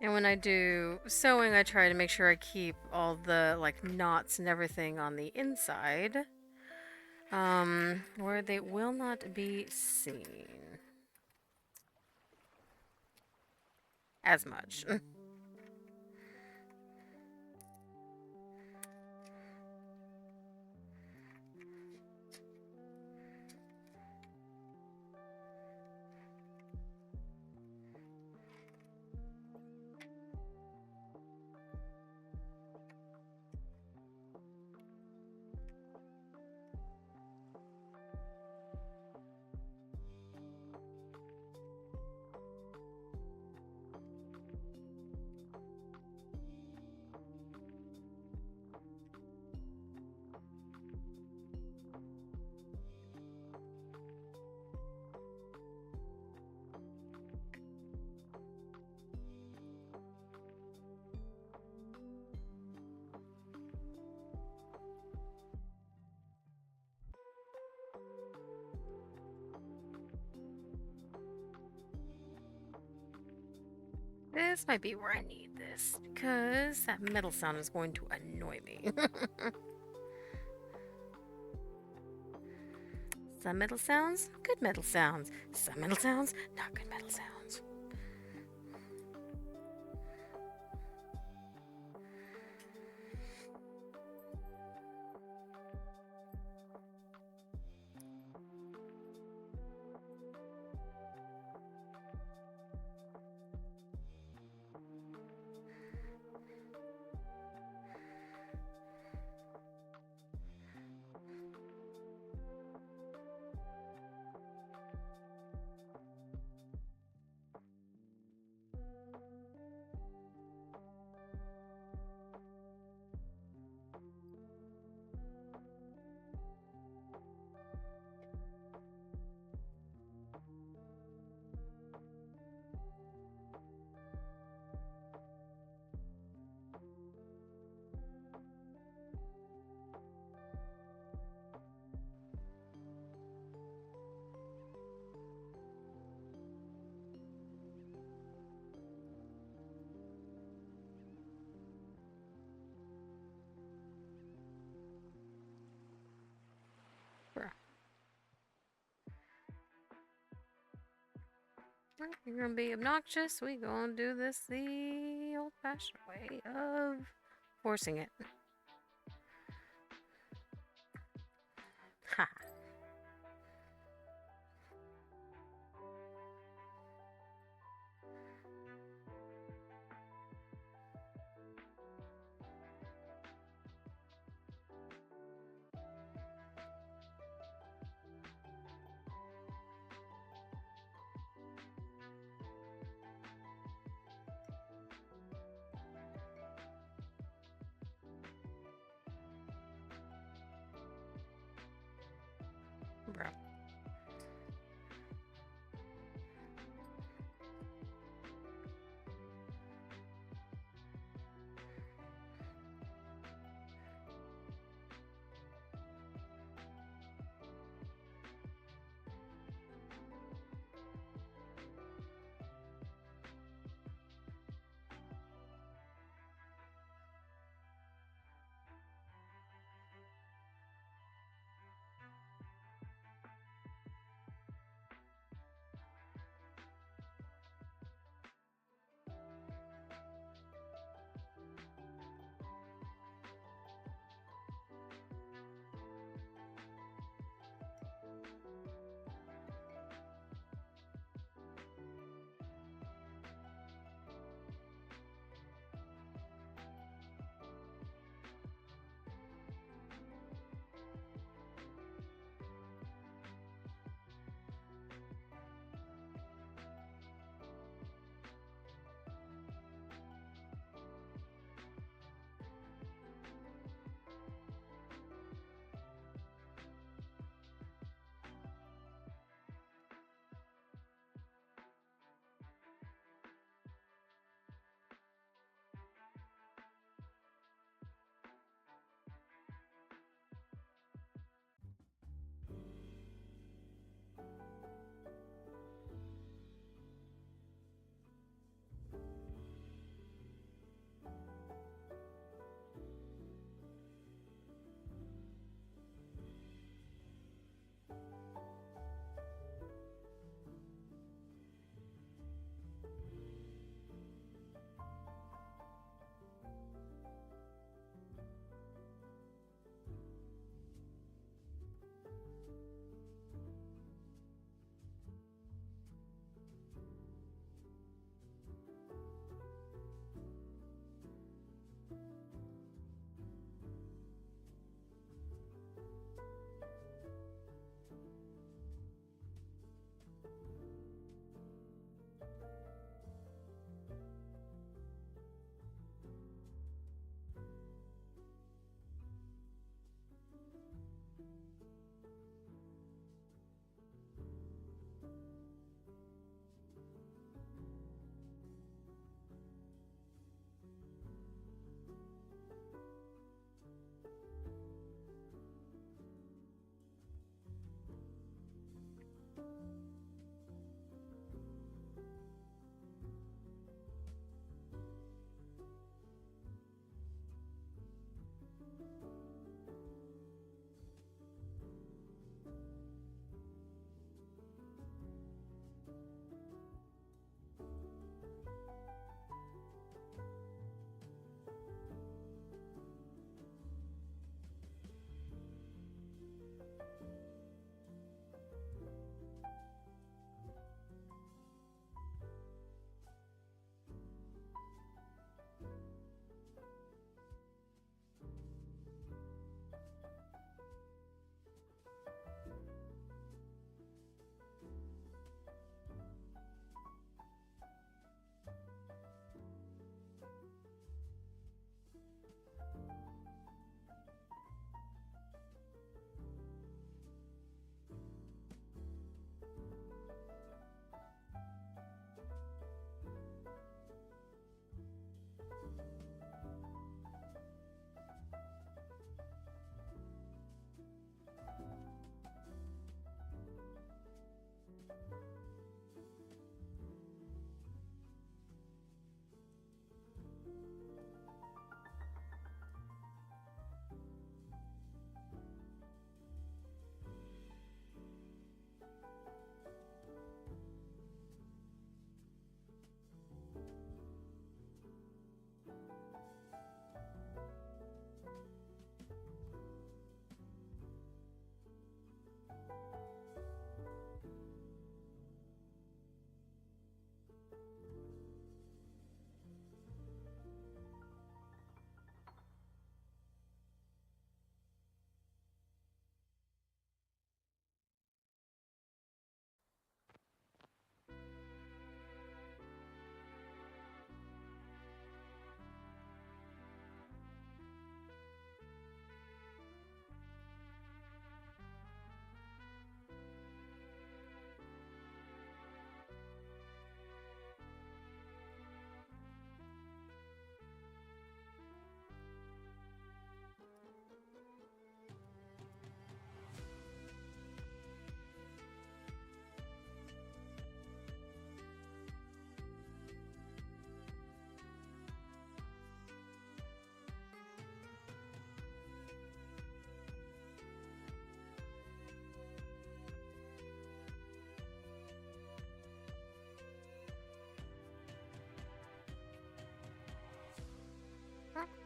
And when I do sewing, I try to make sure I keep all the like knots and everything on the inside, where they will not be seen as much. This might be where I need this, because that metal sound is going to annoy me. Some metal sounds, good metal sounds. Some metal sounds, not good metal sounds. You're gonna be obnoxious. We gonna do this the old-fashioned way of forcing it. Ha. Bro.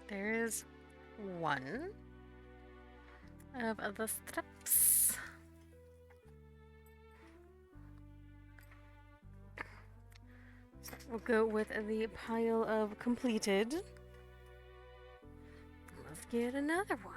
There is one of the steps. So we'll go with the pile of completed. Let's get another one.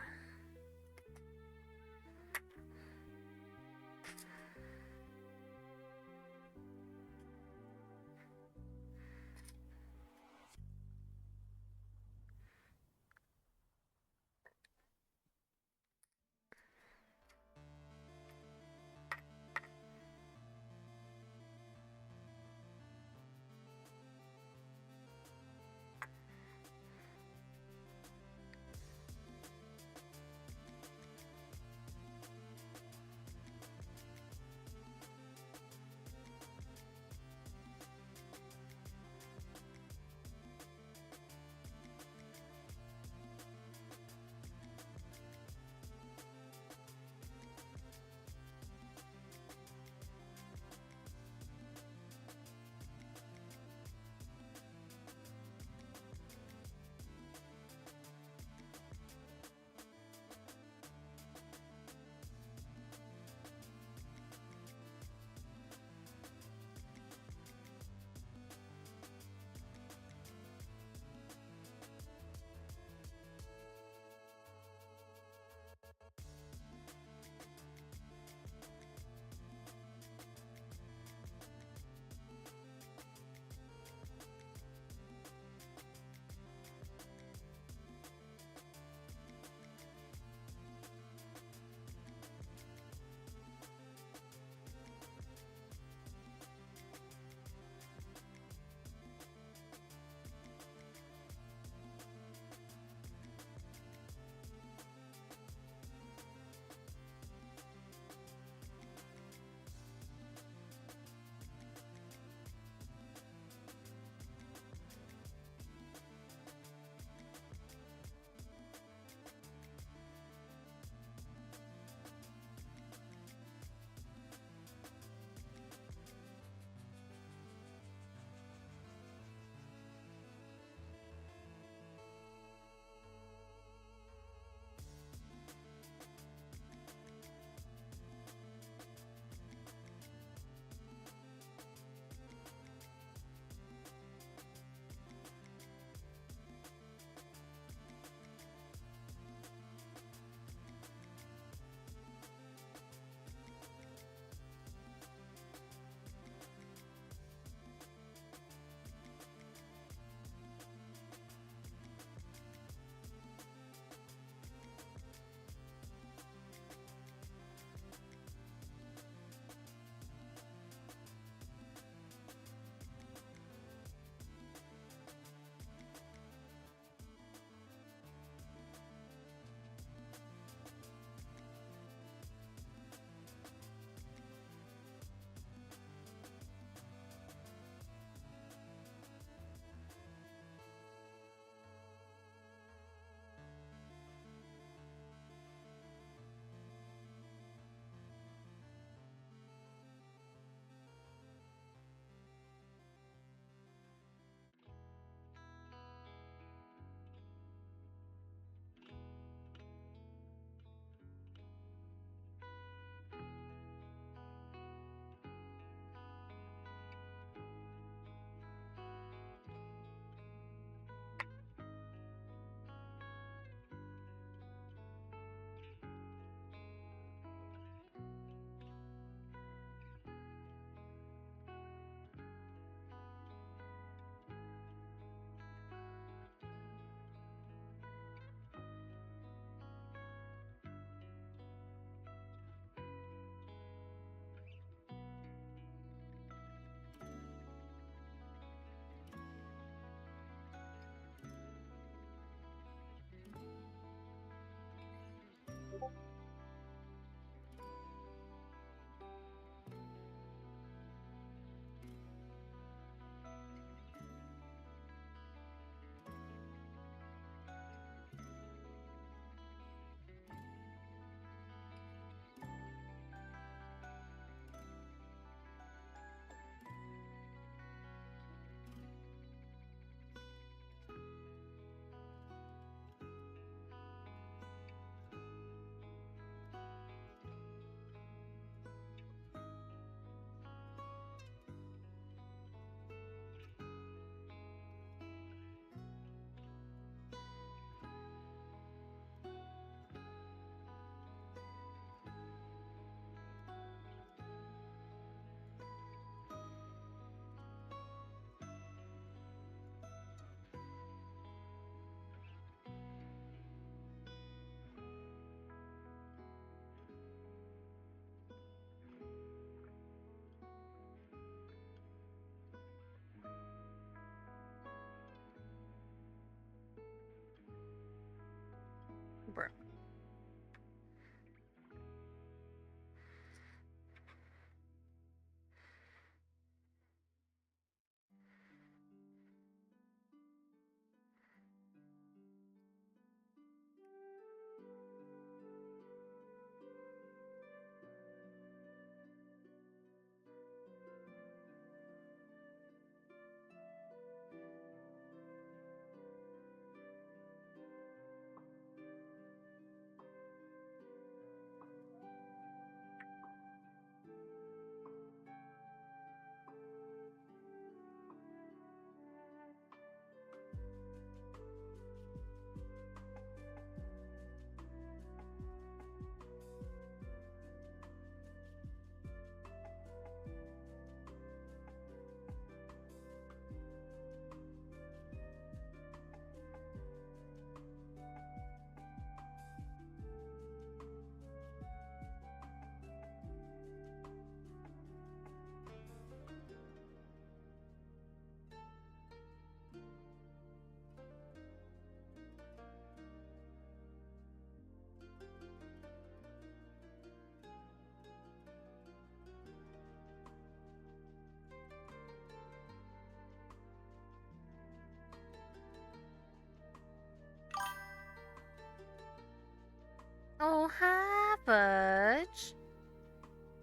Fudge.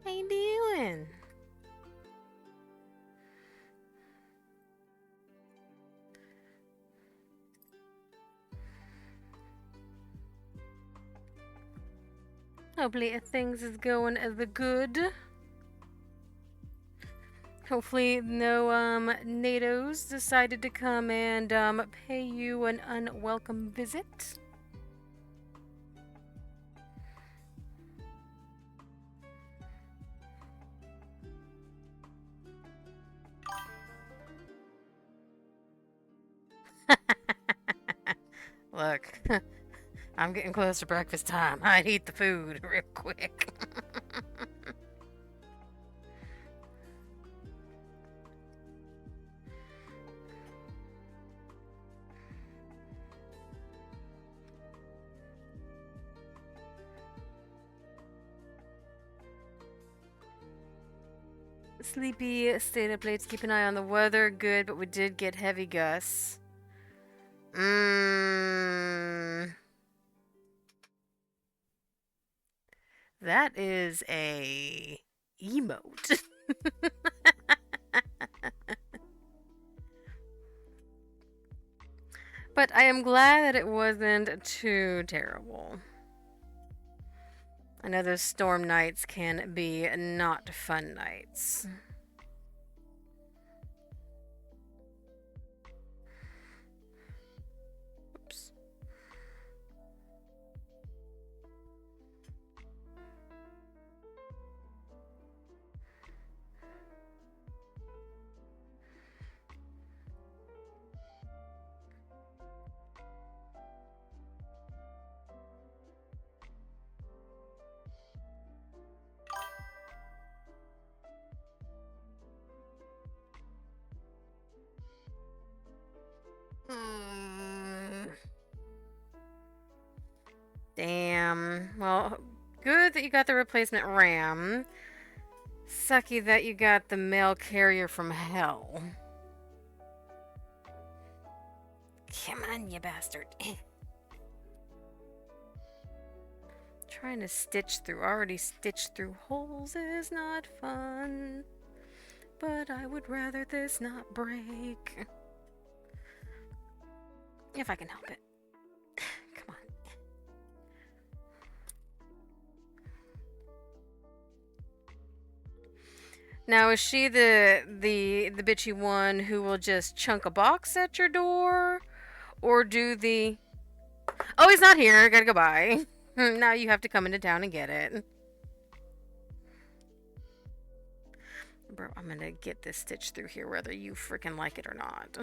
How you doing? Hopefully things is going as the good. Hopefully no NATO's decided to come and pay you an unwelcome visit. Look, I'm getting close to breakfast time. I'd eat the food real quick. Sleepy, stayed up late to keep an eye on the weather. Good, but we did get heavy gusts. That is a emote. But I am glad that it wasn't too terrible. I know those storm nights can be not fun nights. Oops. Damn. Well, good that you got the replacement RAM. Sucky that you got the mail carrier from hell. Come on, you bastard. Trying to stitch through already stitched through holes is not fun. But I would rather this not break. If I can help it. Come on. Now is she the bitchy one who will just chunk a box at your door? Or do the oh, he's not here, gotta go by. Now you have to come into town and get it. Bro, I'm gonna get this stitch through here whether you freaking like it or not.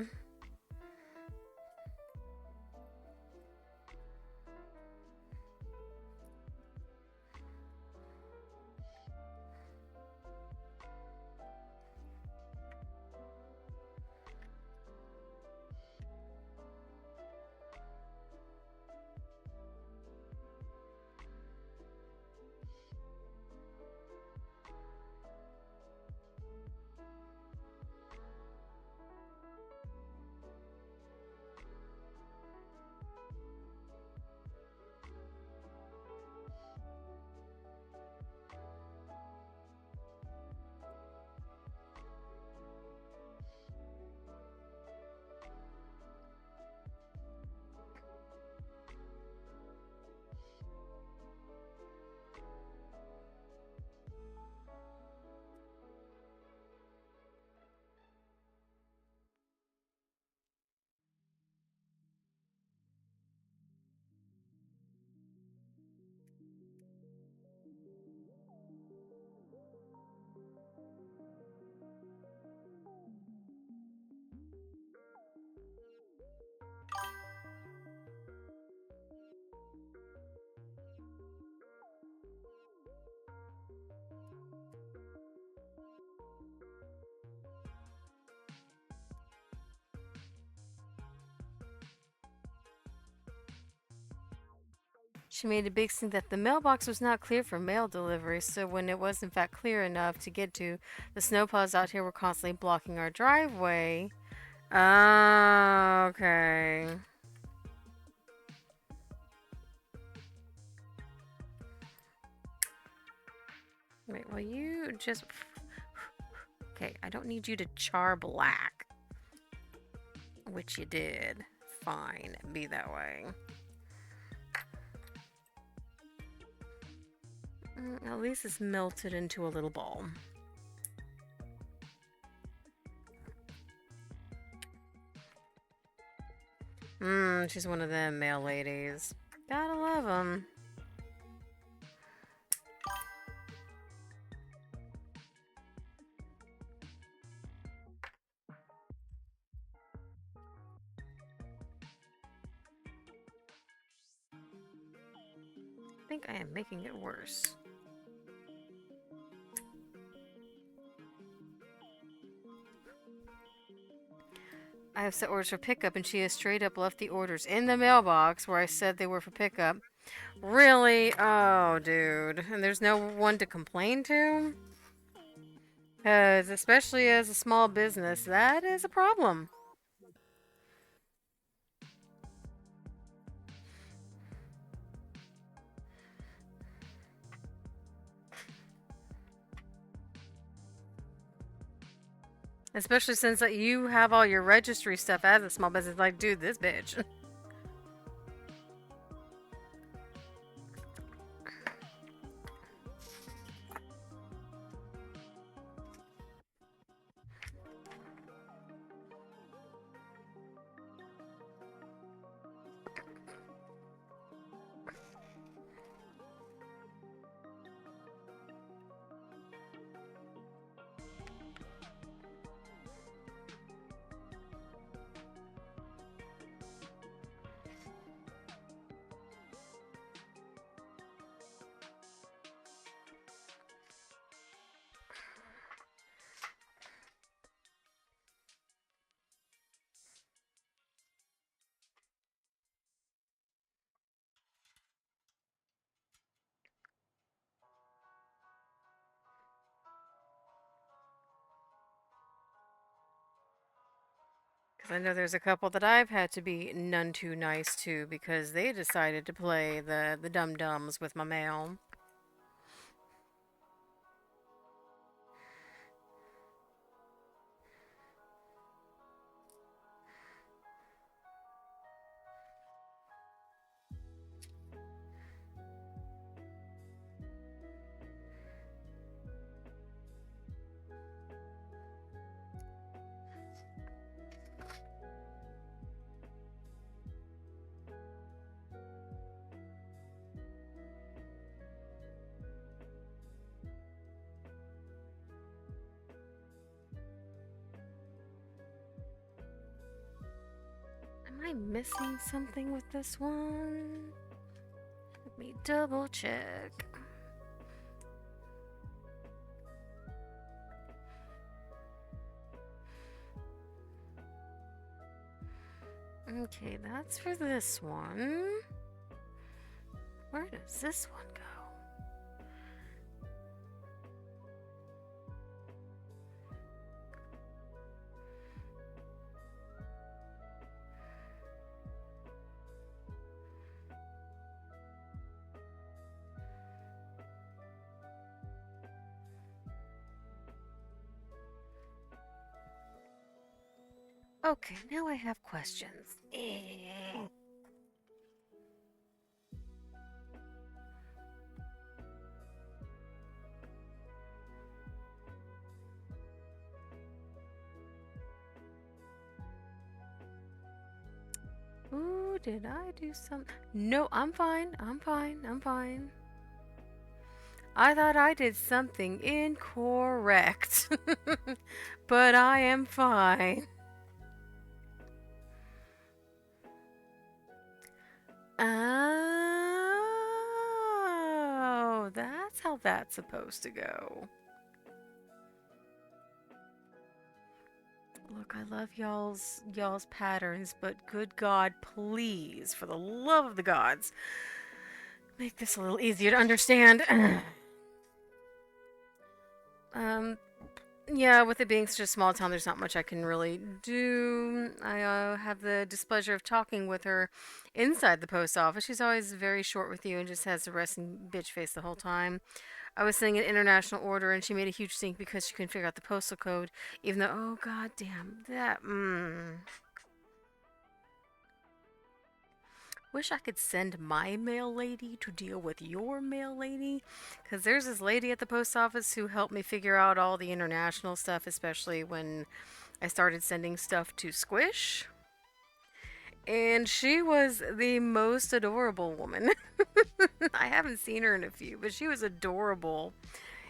She made a big scene that the mailbox was not clear for mail delivery, so when it was in fact clear enough to get to, the snowplows out here were constantly blocking our driveway. Oh, okay. Wait, will you just... Okay, I don't need you to char black. Which you did. Fine, be that way. At least it's melted into a little ball. She's one of them male ladies. Gotta love them. I think I am making it worse. I have set orders for pickup, and she has straight up left the orders in the mailbox where I said they were for pickup. Really? Oh, dude. And there's no one to complain to? Because, especially as a small business, that is a problem. Especially since you have all your registry stuff as a small business. Like, dude, this bitch. Because I know there's a couple that I've had to be none too nice to because they decided to play the dum-dums with my mail. Am I missing something with this one? Let me double check. Okay, that's for this one. Where does this one go? Okay, now I have questions. Ooh, did I do something? No, I'm fine. I'm fine. I'm fine. I thought I did something incorrect. But I am fine. Oh, that's how that's supposed to go. Look, I love y'all's patterns, but good God, please, for the love of the gods, make this a little easier to understand. Yeah, with it being such a small town, there's not much I can really do. I have the displeasure of talking with her inside the post office. She's always very short with you and just has a resting bitch face the whole time. I was sending an international order and she made a huge stink because she couldn't figure out the postal code, even though, oh god damn, that, Wish I could send my mail lady to deal with your mail lady. Because there's this lady at the post office who helped me figure out all the international stuff, especially when I started sending stuff to Squish. And she was the most adorable woman. I haven't seen her in a few, but she was adorable.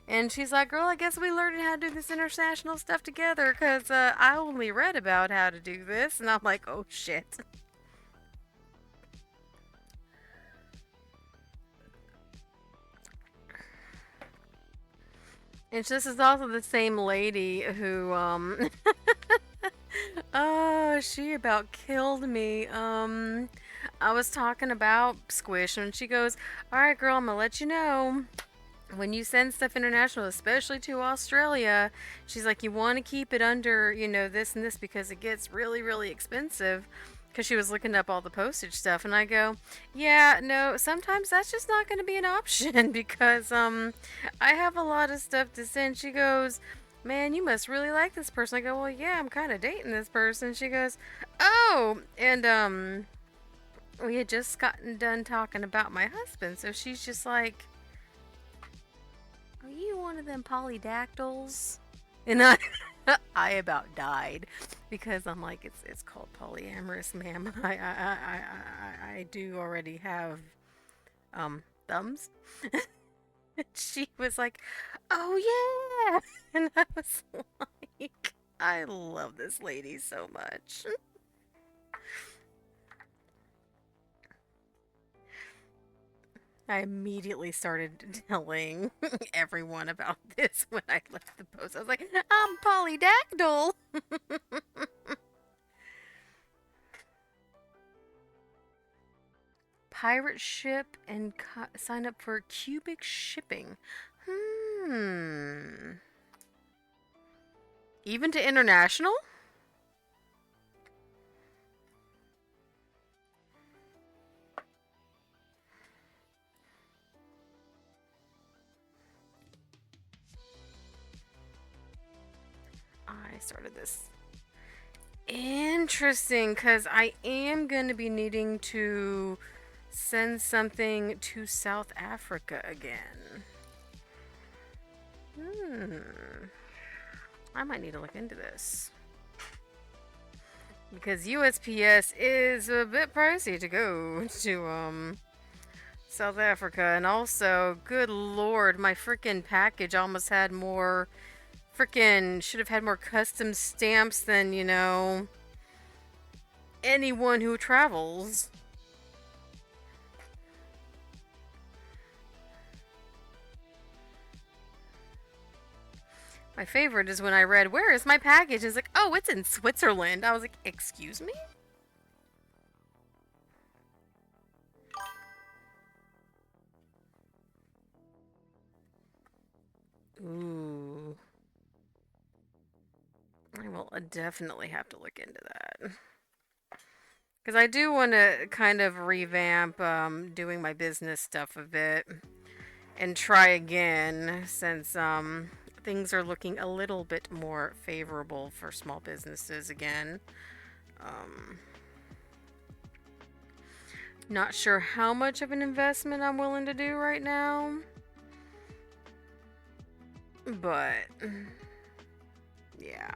And she's like, girl, I guess we learned how to do this international stuff together because I only read about how to do this. And I'm like, oh shit. And this is also the same lady who, oh, she about killed me. I was talking about Squish, and she goes, all right, girl, I'm gonna let you know. When you send stuff international, especially to Australia, she's like, you want to keep it under, this and this because it gets really, really expensive. Because she was looking up all the postage stuff, and I go, yeah, no, sometimes that's just not going to be an option because I have a lot of stuff to send. She goes, man, you must really like this person. I go, well, yeah, I'm kind of dating this person. She goes, oh, and we had just gotten done talking about my husband, so she's just like, are you one of them polydactyls? And I about died because I'm like, it's called polyamorous, ma'am. I do already have thumbs. She was like, oh yeah, and I was like, I love this lady so much. I immediately started telling everyone about this when I left the post. I was like, I'm polydactyl. Pirate ship and sign up for cubic shipping. Even to international? I started this. Interesting, because I am going to be needing to send something to South Africa again. I might need to look into this. Because USPS is a bit pricey to go to, South Africa. And also, good lord, my freaking package almost had more should have had more custom stamps than, anyone who travels. My favorite is when I read, where is my package? It's like, oh, it's in Switzerland. I was like, excuse me? Ooh. I will definitely have to look into that. Because I do want to kind of revamp doing my business stuff a bit and try again since things are looking a little bit more favorable for small businesses again. Not sure how much of an investment I'm willing to do right now, but yeah.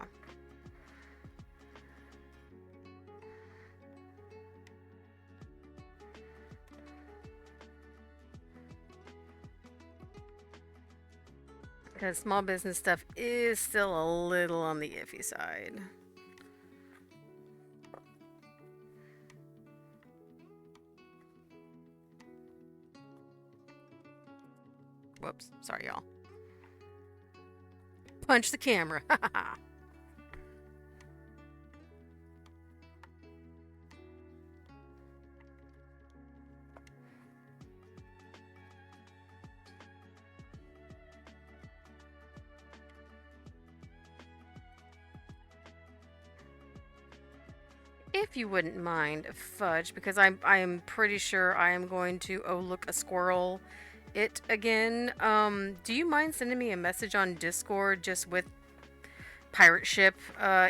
Because small business stuff is still a little on the iffy side. Whoops. Sorry, y'all. Punch the camera. If you wouldn't mind, Fudge, because I'm pretty sure I am going to, oh look, a squirrel, it again. Do you mind sending me a message on Discord just with pirate ship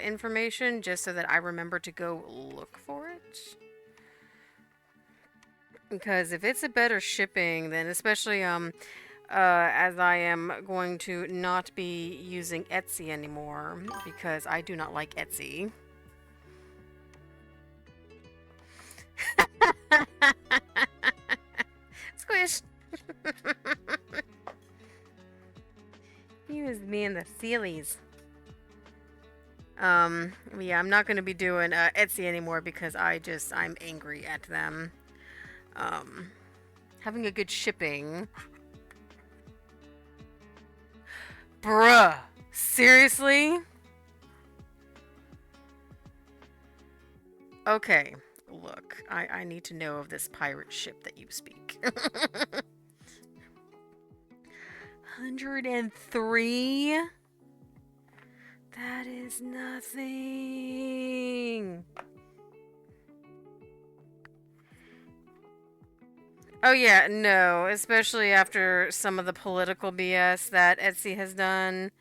information, just so that I remember to go look for it? Because if it's a better shipping, then especially as I am going to not be using Etsy anymore because I do not like Etsy. Squish. You is me and the Sealies. Yeah, I'm not gonna be doing Etsy anymore because I'm angry at them. Um, Having a good shipping. Bruh, seriously? Okay, look, I need to know of this pirate ship that you speak. 103? That is nothing. Oh yeah, no, especially after some of the political BS that Etsy has done.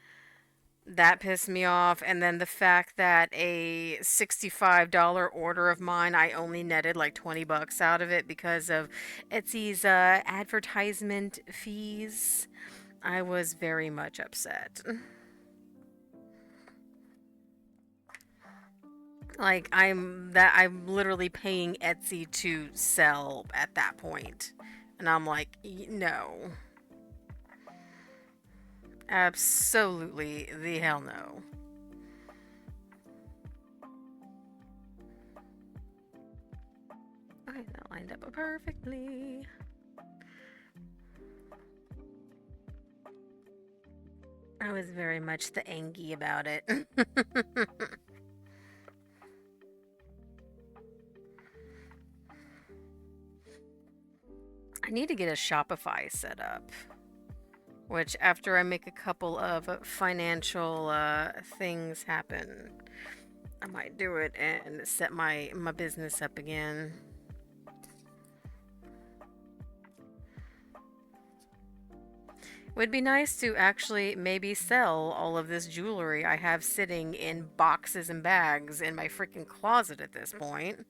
That pissed me off. And then the fact that a $65 order of mine, I only netted like 20 bucks out of it because of Etsy's advertisement fees. I was very much upset. Like I'm literally paying Etsy to sell at that point. And I'm like, no. Absolutely the hell no. Okay, that lined up perfectly. I was very much the Angie about it. I need to get a Shopify set up. Which, after I make a couple of financial things happen, I might do it and set my business up again. Would be nice to actually maybe sell all of this jewelry I have sitting in boxes and bags in my freaking closet at this point.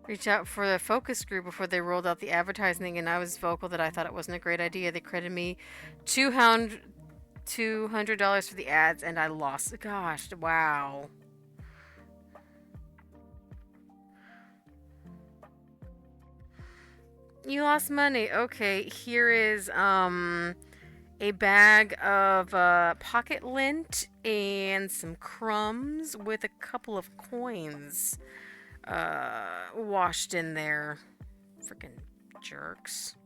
Reach out for the focus group before they rolled out the advertising, and I was vocal that I thought it wasn't a great idea. They credited me $200 for the ads, and I lost. Gosh, wow. You lost money. Okay, here is a bag of pocket lint and some crumbs with a couple of coins washed in there. Freaking jerks.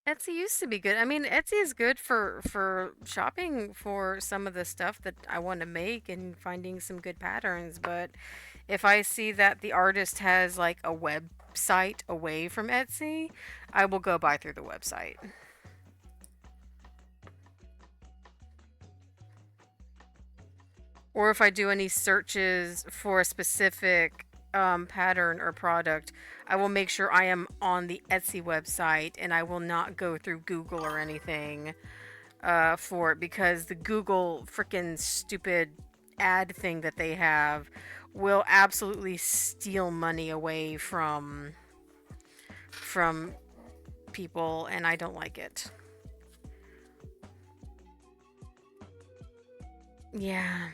Etsy used to be good. I mean, Etsy is good for shopping for some of the stuff that I want to make and finding some good patterns, but if I see that the artist has like a website away from Etsy, I will go buy through the website. Or if I do any searches for a specific pattern or product, I will make sure I am on the Etsy website and I will not go through Google or anything for it because the Google freaking stupid ad thing that they have will absolutely steal money away from people, and I don't like it. Yeah.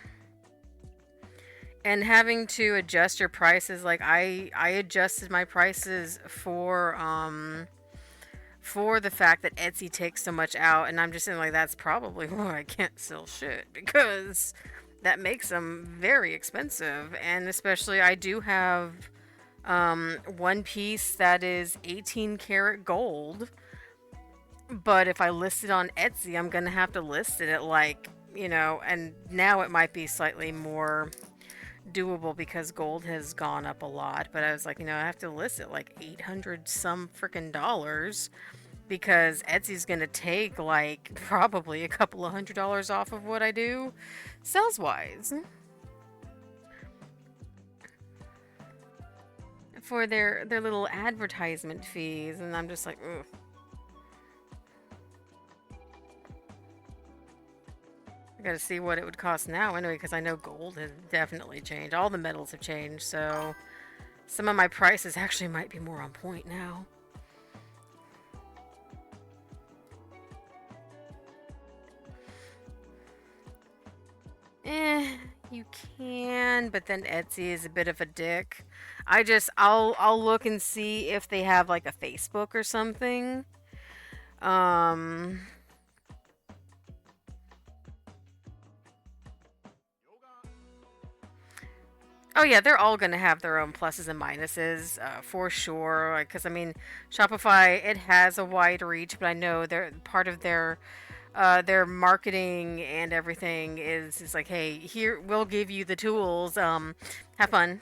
And having to adjust your prices, like I adjusted my prices for the fact that Etsy takes so much out, and I'm just saying like that's probably why I can't sell shit because that makes them very expensive. And especially I do have one piece that is 18 karat gold, But if I list it on Etsy, I'm gonna have to list it at like, and now it might be slightly more doable because gold has gone up a lot. But I was like, I have to list it like 800 some freaking dollars because Etsy's gonna take like probably a couple of $100 off of what I do sales wise for their little advertisement fees, and I'm just like, ugh. I gotta see what it would cost now anyway, because I know gold has definitely changed. All the metals have changed, so some of my prices actually might be more on point now. Eh, you can, but then Etsy is a bit of a dick. I'll look and see if they have like a Facebook or something. Um, oh yeah, they're all gonna have their own pluses and minuses, for sure. Because I mean, Shopify, it has a wide reach, but I know they're part of their marketing and everything is like, hey, here we'll give you the tools. Have fun.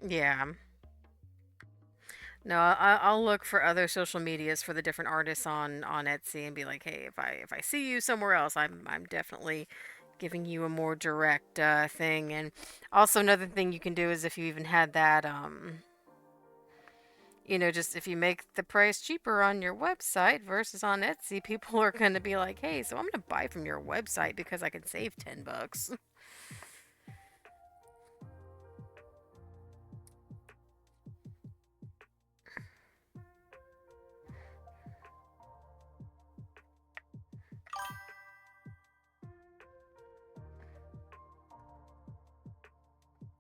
Yeah. No, I'll look for other social medias for the different artists on Etsy and be like, hey, if I see you somewhere else, I'm definitely giving you a more direct thing. And also another thing you can do is if you even had that just if you make the price cheaper on your website versus on Etsy, people are going to be like, hey, so I'm going to buy from your website because I can save $10.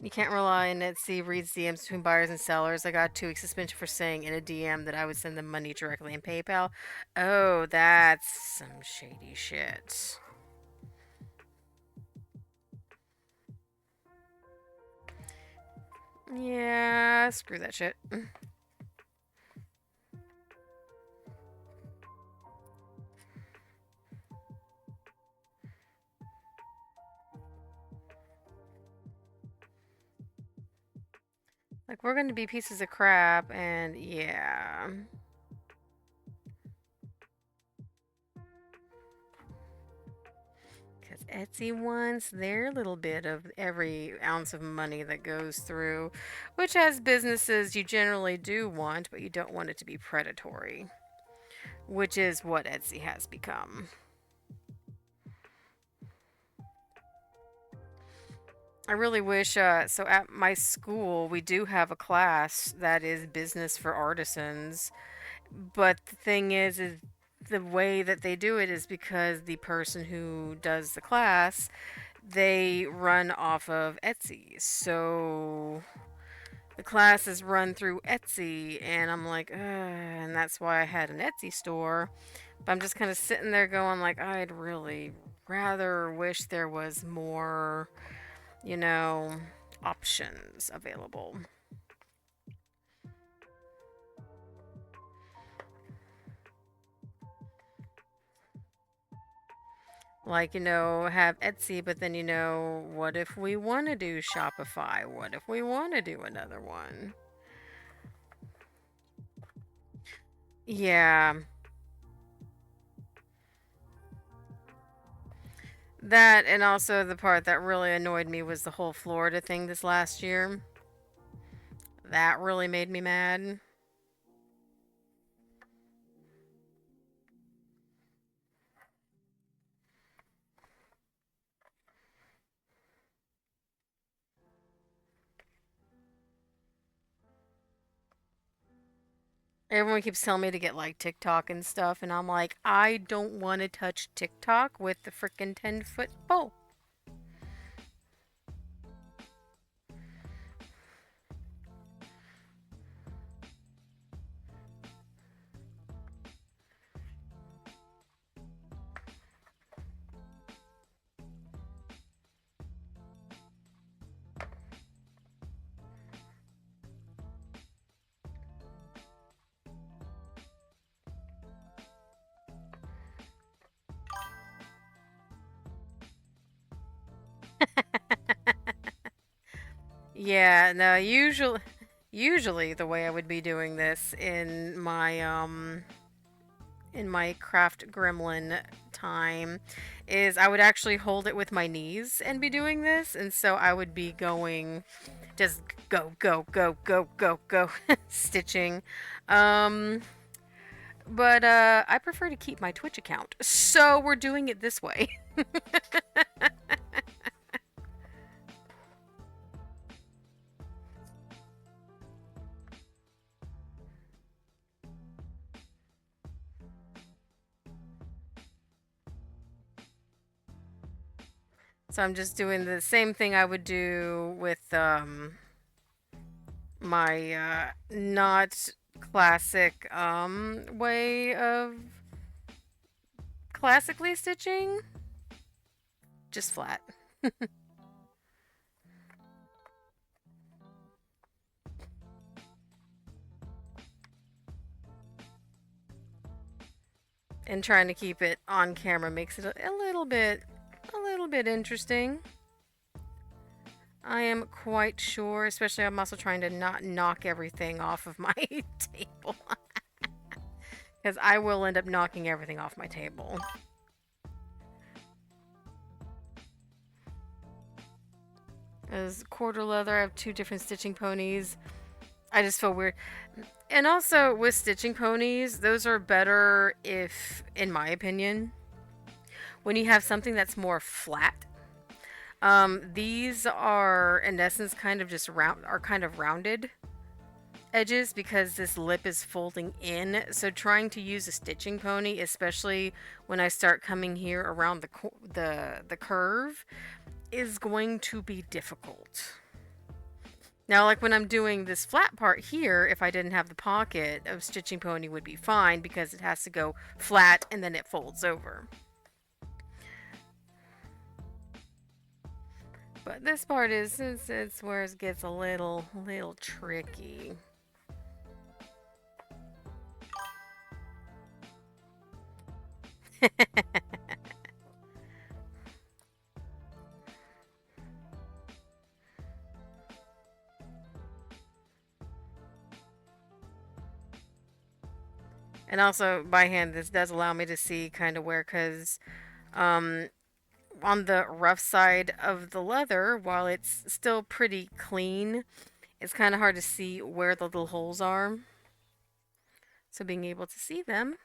You can't rely on Etsy reads DMs between buyers and sellers. I got 2 weeks suspension for saying in a DM that I would send them money directly in PayPal. Oh, that's some shady shit. Yeah, screw that shit. Like, we're going to be pieces of crap, and yeah. Because Etsy wants their little bit of every ounce of money that goes through, which as businesses you generally do want, but you don't want it to be predatory, which is what Etsy has become. I really wish, so at my school, we do have a class that is business for artisans. But the thing is the way that they do it is because the person who does the class, they run off of Etsy. So the class is run through Etsy, and I'm like, ugh, and that's why I had an Etsy store. But I'm just kind of sitting there going like, I'd really rather wish there was more, you know, options available. Like, have Etsy, but then, what if we want to do Shopify? What if we want to do another one? Yeah, that and also the part that really annoyed me was the whole Florida thing this last year. That really made me mad. Everyone keeps telling me to get like TikTok and stuff, and I'm like, I don't want to touch TikTok with the freaking 10-foot pole. Yeah, no, usually the way I would be doing this in my craft gremlin time is I would actually hold it with my knees and be doing this, and so I would be going just go go go go go go stitching. Um but I prefer to keep my Twitch account. So we're doing it this way. So I'm just doing the same thing I would do with my not classic way of classically stitching, just flat. And trying to keep it on camera makes it a little bit interesting. I am quite sure, especially I'm also trying to not knock everything off of my table. Because I will end up knocking everything off my table. As quarter leather, I have two different stitching ponies. I just feel weird. And also with stitching ponies, those are better if, in my opinion, when you have something that's more flat. These are in essence kind of just rounded edges because this lip is folding in. So trying to use a stitching pony, especially when I start coming here around the curve, is going to be difficult. Now, like when I'm doing this flat part here, if I didn't have the pocket, a stitching pony would be fine because it has to go flat and then it folds over. But this part is it's where it gets a little tricky. And also by hand, this does allow me to see kind of where, because um, on the rough side of the leather, while it's still pretty clean, it's kind of hard to see where the little holes are. So being able to see them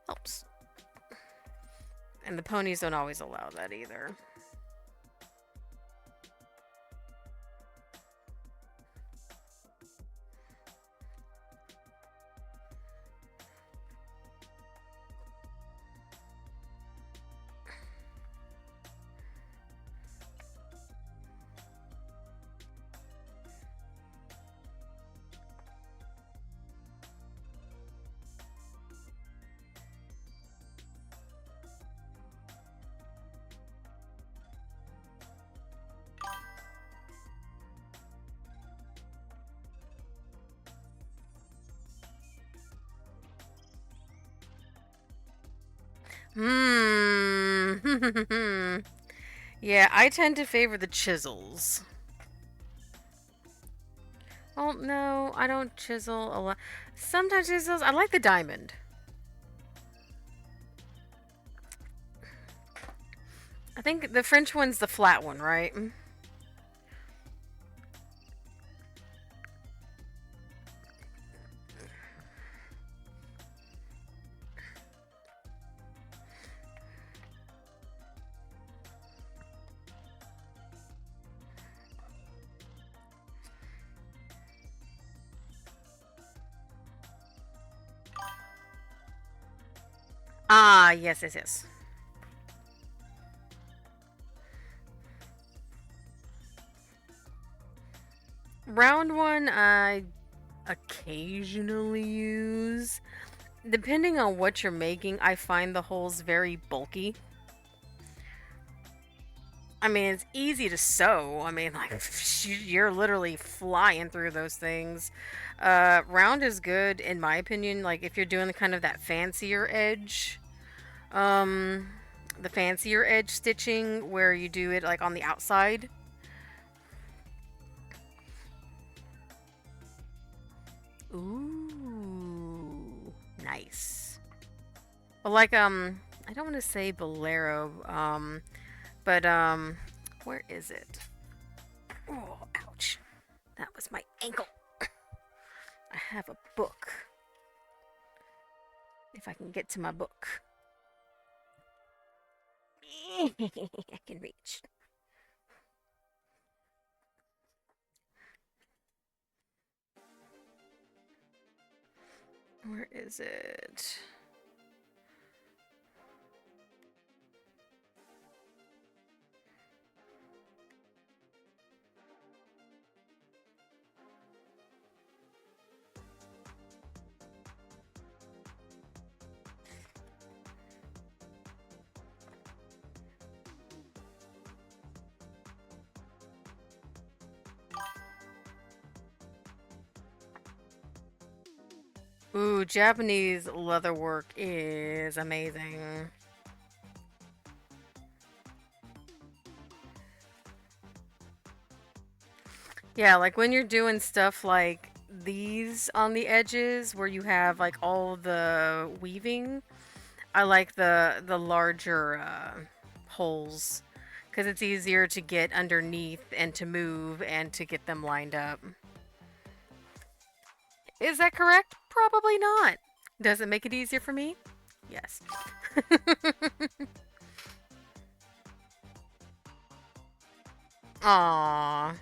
helps. And the ponies don't always allow that either. Hmm. Yeah, I tend to favor the chisels. Oh, no, I don't chisel a lot. Sometimes chisels, I like the diamond. I think the French one's the flat one, right? Ah, yes, yes, yes. Round one, I occasionally use. Depending on what you're making, I find the holes very bulky. I mean, it's easy to sew. I mean, like, you're literally flying through those things. Round is good, in my opinion, like, if you're doing kind of that fancier edge. Um, the fancier edge stitching where you do it, like, on the outside. Ooh, nice. Well, I don't want to say bolero, but where is it? Oh, ouch. That was my ankle. I have a book. If I can get to my book. I can reach. Where is it? Ooh, Japanese leatherwork is amazing. Yeah, like when you're doing stuff like these on the edges where you have like all the weaving, I like the larger holes because it's easier to get underneath and to move and to get them lined up. Is that correct? Probably not. Does it make it easier for me? Yes. Aww.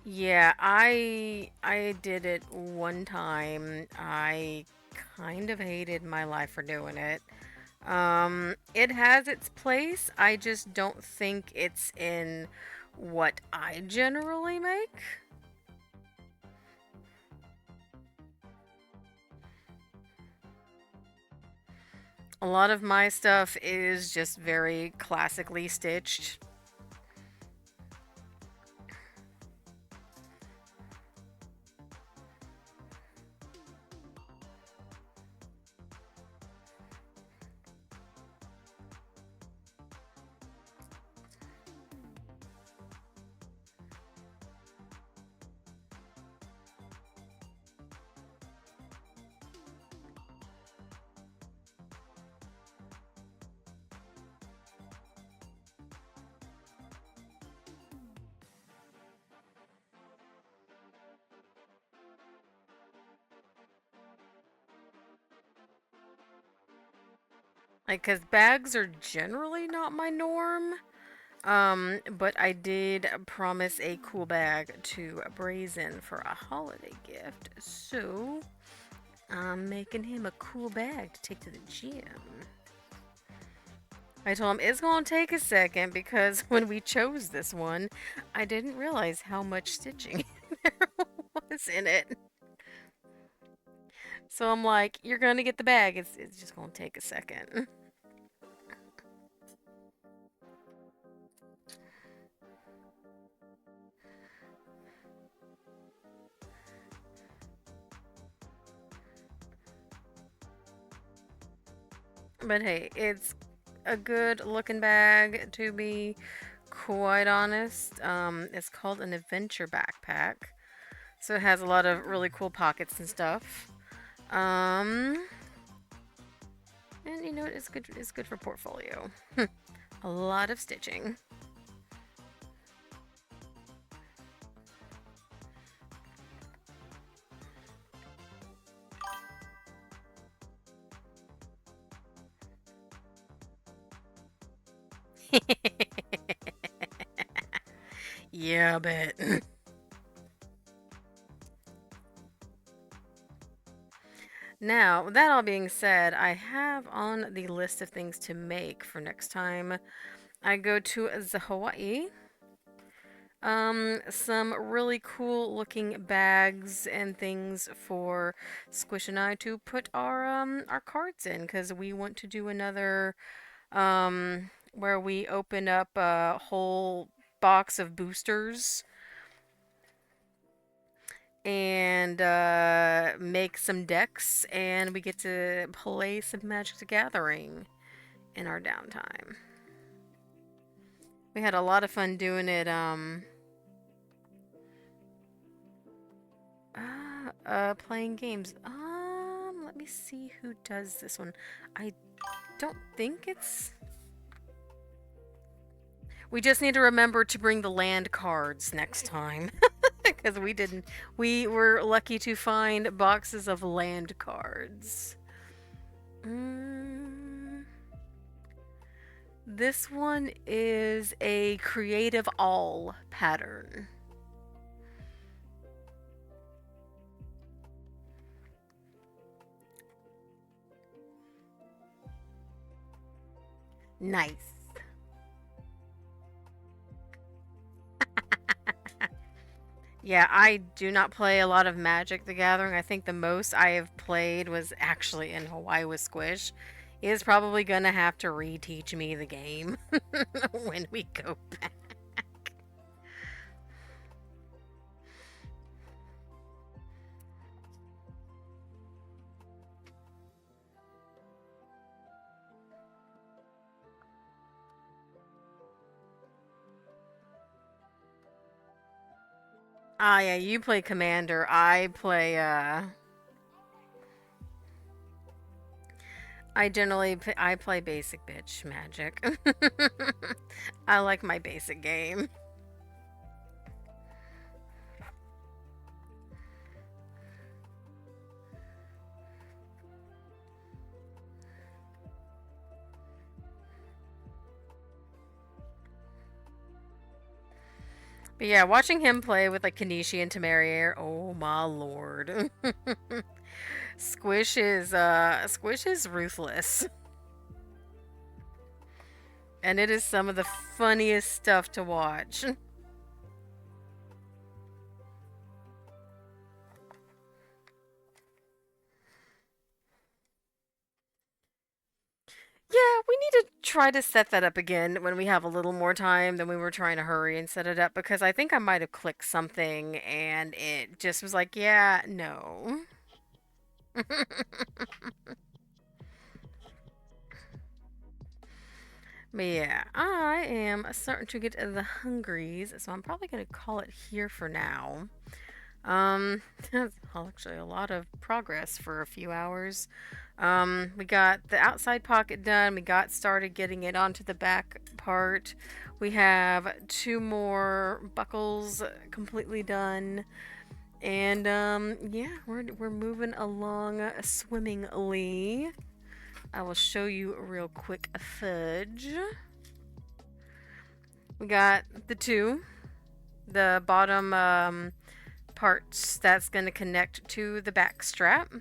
Yeah, I did it one time. I kind of hated my life for doing it. It has its place. I just don't think it's in what I generally make. A lot of my stuff is just very classically stitched. Like, cause bags are generally not my norm. But I did promise a cool bag to Brazen for a holiday gift, so I'm making him a cool bag to take to the gym. I told him it's gonna take a second because when we chose this one, I didn't realize how much stitching there was in it. So I'm like, you're gonna get the bag. It's just gonna take a second. But hey, it's a good looking bag to be quite honest. It's called an adventure backpack. So it has a lot of really cool pockets and stuff. Um, and you know it's good. It's good for portfolio. A lot of stitching. Yeah, I bet. Now, that all being said, I have on the list of things to make for next time I go to the Hawaii. Some really cool looking bags and things for Squish and I to put our cards in because we want to do another where we open up a whole box of boosters and make some decks, and we get to play some Magic the Gathering in our downtime. We had a lot of fun doing it. Playing games. Let me see who does this one. I don't think it's. We just need to remember to bring the land cards next time. Because we didn't. We were lucky to find boxes of land cards. This one is a creative all pattern. Nice. Yeah, I do not play a lot of Magic the Gathering. I think the most I have played was actually in Hawaii with Squish. He is probably gonna have to reteach me the game when we go back. Ah, yeah, you play Commander. I play basic bitch Magic. I like my basic game. But yeah, watching him play with like Kanishi and Temerier, oh my lord. Squish is ruthless. And it is some of the funniest stuff to watch. Yeah, we need to try to set that up again when we have a little more time than we were trying to hurry and set it up because I think I might have clicked something and it just was like, yeah, no. But yeah, I am starting to get the hungries, so I'm probably going to call it here for now. That's actually a lot of progress for a few hours. We got the outside pocket done. We got started getting it onto the back part. We have two more buckles completely done. And yeah, we're moving along swimmingly. I will show you real quick a fudge. We got the bottom parts that's going to connect to the back strap.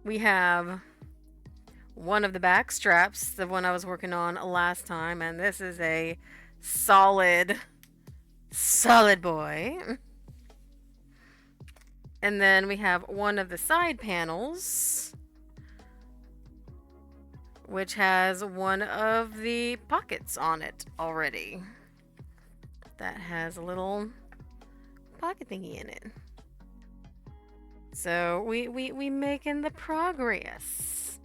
We have one of the back straps, the one I was working on last time, and this is a solid boy. And then we have one of the side panels, which has one of the pockets on it already. That has a little pocket thingy in it. So we making the progress.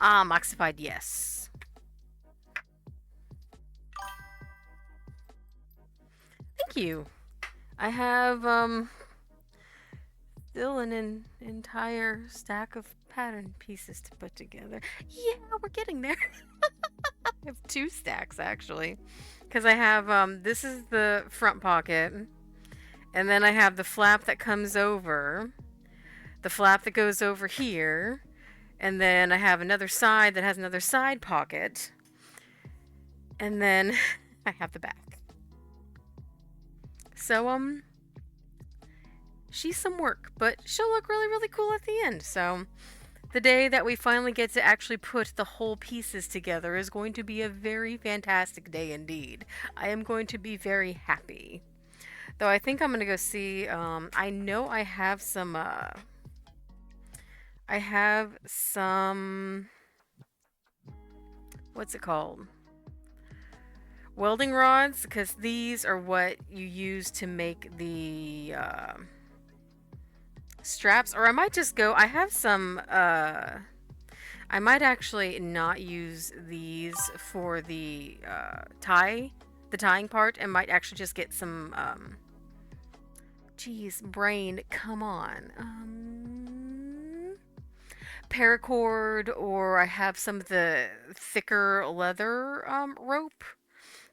Moxified, yes. Thank you. I have still an entire stack of pattern pieces to put together. Yeah, we're getting there. I have two stacks actually, because I have this is the front pocket, and then I have the flap that comes over, the flap that goes over here, and then I have another side that has another side pocket, and then I have the back. So she's some work, but she'll look really, really cool at the end. So the day that we finally get to actually put the whole pieces together is going to be a very fantastic day indeed. I am going to be very happy. Though I think I'm going to go see, I know I have some what's it called? Welding rods, because these are what you use to make the straps. Or I might just go, I have some, I might actually not use these for the the tying part, and might actually just get some, geez, brain, come on. Paracord, or I have some of the thicker leather rope,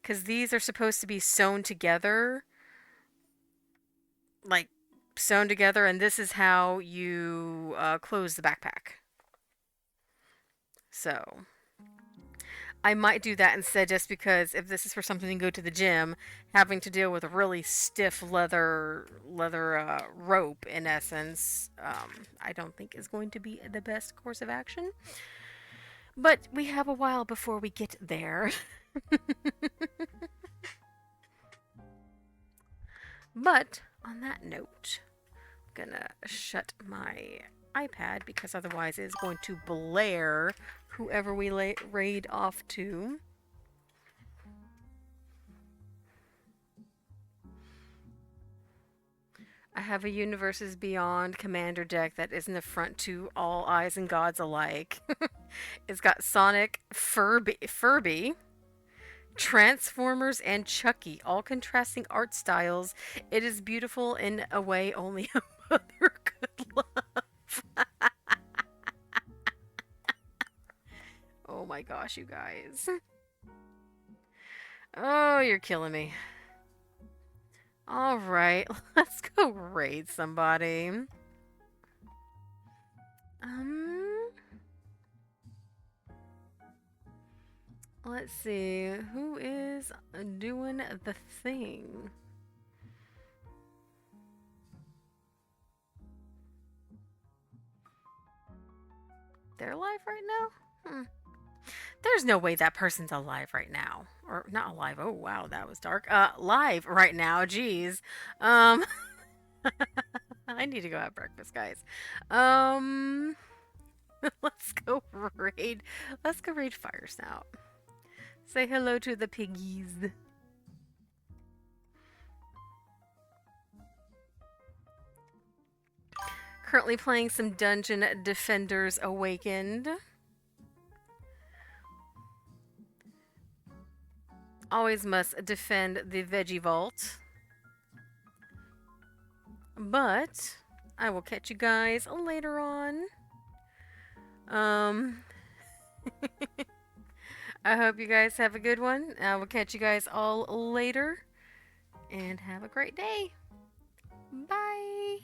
because these are supposed to be sewn together, like sewn together, and this is how you close the backpack. So I might do that instead, just because if this is for something to go to the gym, having to deal with a really stiff leather rope, in essence, I don't think is going to be the best course of action. But we have a while before we get there. But on that note, I'm gonna shut my iPad, because otherwise it's going to blare whoever we raid off to. I have a Universes Beyond Commander deck that is an affront to all eyes and gods alike. It's got Sonic, Furby, Transformers, and Chucky, all contrasting art styles. It is beautiful in a way only a mother could love. Oh my gosh, you guys. Oh, you're killing me. Alright, let's go raid somebody. Let's see, who is doing the thing? They're alive right now? There's no way that person's alive right now. Or not alive. Oh wow, that was dark. Live right now. Jeez. I need to go have breakfast, guys. Let's go raid. Let's go raid Fire Snout. Say hello to the piggies. Currently playing some Dungeon Defenders Awakened. Always must defend the Veggie Vault. But I will catch you guys later on. I hope you guys have a good one. I will catch you guys all later. And have a great day. Bye.